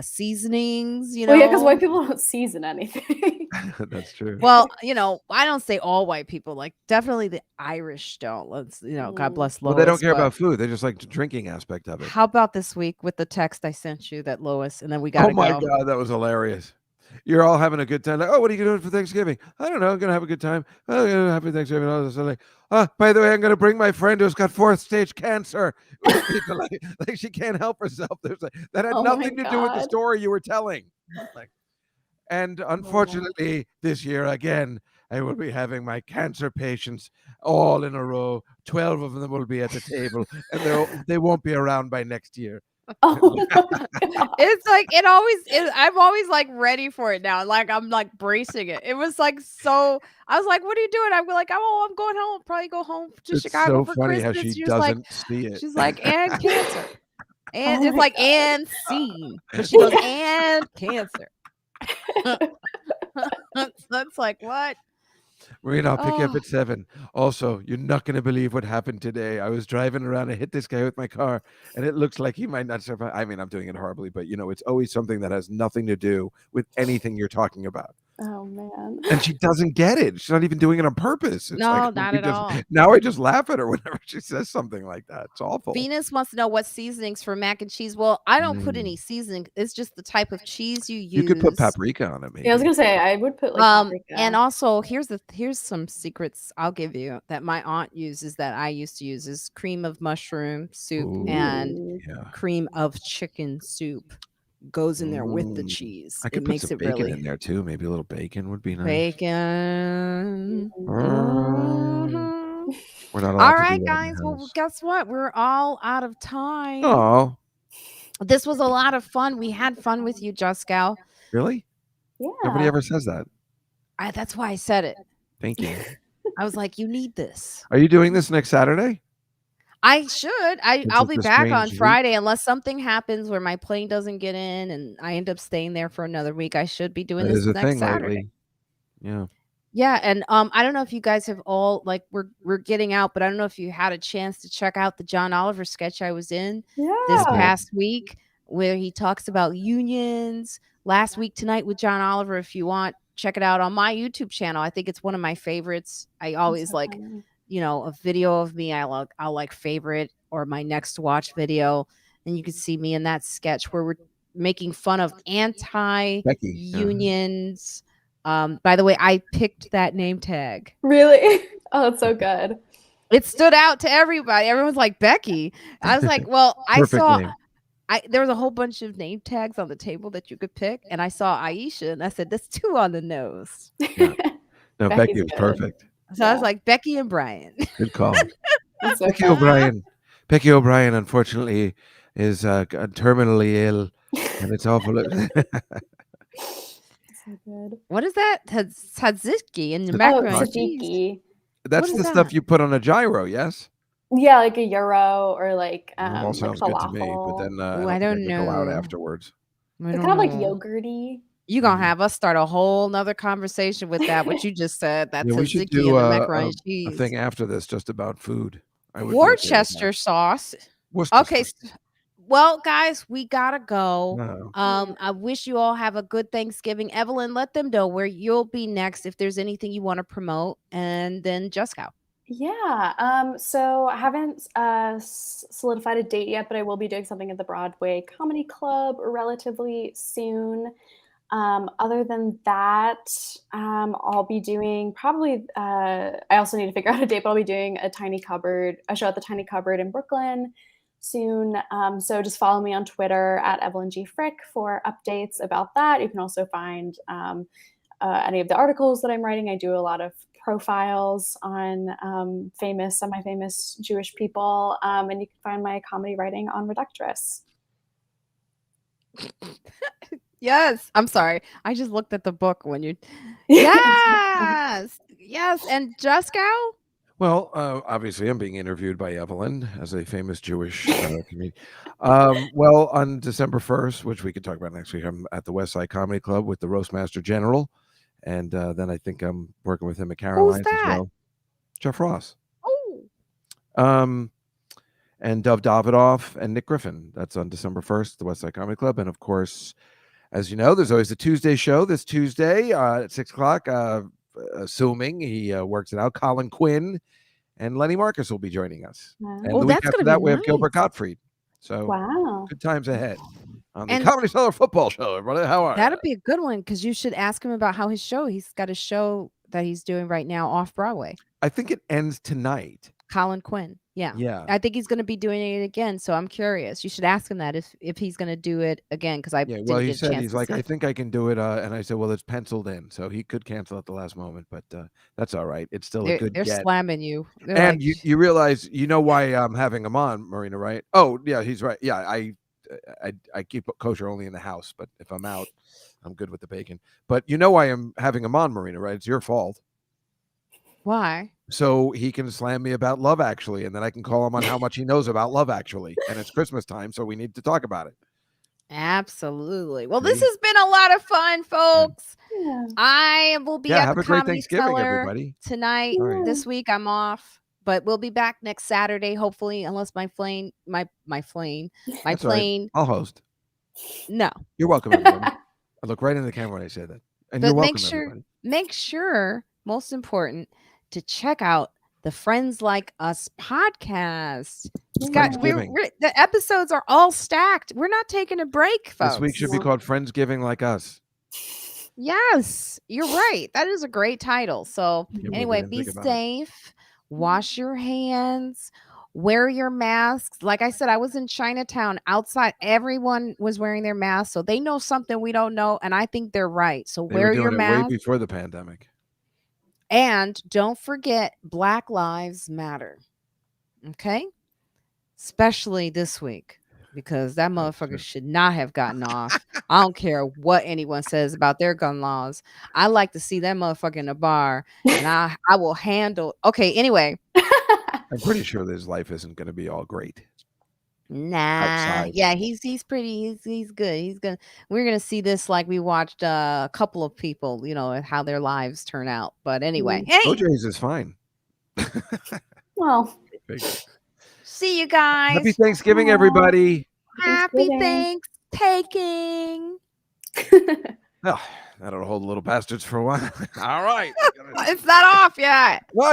seasonings, Well, yeah, because white people don't season anything. that's true. Well, I don't say all white people, like definitely the Irish don't. Let's, God bless Well, they don't Lois. care But about food. They just like the drinking aspect of it. how about this week with the text I sent you that Lois, and then we Oh gotta my go. God, that was hilarious. You're all having a good time. Like, oh, what are you doing for Thanksgiving? I don't know. I'm gonna have a good time. Oh, yeah, happy Thanksgiving. All this, like, oh, by the way, I'm gonna bring my friend who's got 4th-stage cancer. Like she can't help herself. That had Oh my nothing to do with the God. story you were telling. And Oh. unfortunately, this year again, I will be having my cancer patients all in a row. 12 of them will be at the table, and they won't be around by next year. Oh my God. It's like it always is. I'm always like ready for it now. Like I'm like bracing it. It was like so. I was like, "What are you doing?" I'm like, "Oh, I'm going home. Probably go home to It's Chicago so for funny how Christmas." she doesn't see it. She's like, "And cancer," and Oh it's my like, God. "And scene," but she goes, "And cancer." That's like what? Marina, I'll pick you up Oh, at 7. Also, you're not going to believe what happened today. I was driving around. I hit this guy with my car, and it looks like he might not survive. I mean, I'm doing it horribly, but it's always something that has nothing to do with anything you're talking about. Oh man. And she doesn't get it. She's not even doing it on purpose. It's no, like not at all. now I just laugh at her whenever she says something like that. It's awful. Venus wants to know what seasonings for mac and cheese. Well, I don't put Mm. any seasoning. It's just the type of cheese you use. You could put paprika on it, maybe. Yeah, I was gonna say I would put like paprika. And also here's some secrets I'll give you that my aunt uses that I used to use is cream of mushroom soup and Ooh. Yeah. cream of chicken soup goes in there with the Mm. cheese. I could It put makes some it bacon really in there too. Maybe a little bacon would be nice. bacon. Mm. We're not allowed All to do right, that in guys. the Well, house. guess what? We're all out of time. Oh, This was a lot of fun. We had fun with you, Juskow. really? Nobody Yeah. ever says that. That's why I said it. Thank you. I was like, you need this. Are you doing this next Saturday? I should. I'll Since be it's a back on strange week? Friday unless something happens where my plane doesn't get in and I end up staying there for another week. I should be doing That this is a next thing Saturday. lately. Yeah. Yeah, and I don't know if you guys have all like we're getting out, but I don't know if you had a chance to check out the John Oliver sketch I was in this Yeah. past week where he talks about unions. Last week tonight with John Oliver, if you want, check it out on my YouTube channel. I think it's one of my favorites. I always so like, funny. a video of me. I'll like favorite or my next watch video, and you can see me in that sketch where we're making fun of Becky. anti-unions. By the way, I picked that name tag. Really? Oh, that's so good. It stood out to everybody. Everyone's like, Becky. I was like, well, Perfect name. There was a whole bunch of name tags on the table that you could pick, and I saw Aisha, and I said, that's 2 on the nose. Yeah. No, Becky's Becky was good. perfect. So I was like, Becky and Brian. Good call. That's so Becky funny. O'Brien. Becky O'Brien, unfortunately, is terminally ill, and it's awful. So good. What is that? Tzatziki and the Oh, macaroni and cheese. tzatziki. That's What the is stuff that? you put on a gyro, yes? Yeah, like a gyro or like All like sounds good to me, but then Ooh, I I don't think don't I can go out know. afterwards. I It's don't kind of like know. yogurty. You gonna have us start a whole nother conversation with that, what you just said, that Yeah, we should tzatziki do and the macaroni and a cheese. thing after this just about food. I would be okay with that. Worcester sauce. Worcester Okay. sauce. Well, guys, we gotta go. No. I wish you all have a good Thanksgiving. Evelyn, let them know where you'll be next if there's anything you want to promote, and then Juskow. Yeah. So I haven't solidified a date yet, but I will be doing something at the Broadway Comedy Club relatively soon. Other than that, I'll be doing probably. I also need to figure out a date, but I'll be doing a show at the Tiny Cupboard in Brooklyn soon. So just follow me on Twitter at Evelyn G Frick for updates about that. You can also find any of the articles that I'm writing. I do a lot of profiles on semi-famous Jewish people, and you can find my comedy writing on Reductress. Yes. I'm sorry. I just looked at the book when you. Yes. Yes. And Juskow? Well, obviously, I'm being interviewed by Evelyn as a famous Jewish comedian. Well, on December 1st, which we could talk about next week, I'm at the West Side Comedy Club with the Roastmaster General, and then I think I'm working with him at Caroline's as well. Jeff Ross. Oh. And Dov Davidoff and Nick Griffin. That's on December 1st, the West Side Comedy Club, and of course, as you know, there's always a Tuesday show this Tuesday at 6 o'clock. Assuming he works it out, Colin Quinn and Lenny Marcus will be joining us. Wow. And Oh, the week that's after gonna that, be we have Gilbert nice. Gottfried. So Wow. good times ahead on the And- Comedy Cellar Football Show. Everybody, how are That'd be a good one because you should ask him about how his show. He's got a show that he's doing right now off Broadway. I think it ends tonight. Colin Quinn. Yeah. Yeah. I think he's going to be doing it again. So I'm curious. You should ask him that if he's going to do it again because I Yeah, well, didn't he get a said chance he's to like, see I it. think I can do it. And I said, well, it's penciled in, so he could cancel at the last moment, but that's all right. It's still a good They're get. slamming you. They're And like, you realize, you know why I'm having him on, Marina, right? Oh, yeah, he's right. Yeah, I keep kosher only in the house, but if I'm out, I'm good with the bacon. But you know why I'm having him on, Marina, right? It's your fault. why? So he can slam me about Love Actually, and then I can call him on how much he knows about Love Actually. And it's Christmas time, so we need to talk about it. Absolutely. Well, this See? has been a lot of fun, folks. Yeah. I will be at have the a great Comedy Thanksgiving, Cellar everybody. tonight. All right. This week I'm off, but we'll be back next Saturday, hopefully, unless my plane. That's all right. plane. I'll host. No. You're welcome, everybody. I look right in the camera when I say that. And you're But welcome, everybody. make sure, most important, to check out the Friends Like Us podcast. Friendsgiving. The episodes are all stacked. We're not taking a break, folks. This week should be called Friendsgiving Like Us. Yes, you're right. That is a great title. So anyway, be safe. Wash your hands. Wear your masks. Like I said, I was in Chinatown outside. Everyone was wearing their masks. So they know something we don't know. And I think they're right. So They wear were doing your it mask. way before the pandemic. And don't forget, Black Lives Matter. Okay? Especially this week. Because that motherfucker should not have gotten off. I don't care what anyone says about their gun laws. I like to see that motherfucker in a bar, and I will handle. Okay, anyway. I'm pretty sure his life isn't going to be all great. Nah, outside. Yeah, he's pretty. He's good. We're gonna see this like we watched a couple of people, how their lives turn out. But anyway, hey, OJ's is fine. Well. See you guys. Happy Thanksgiving, everybody. Happy Thanksgiving. Oh, That'll hold the little bastards for a while. All right. It's not off yet. What?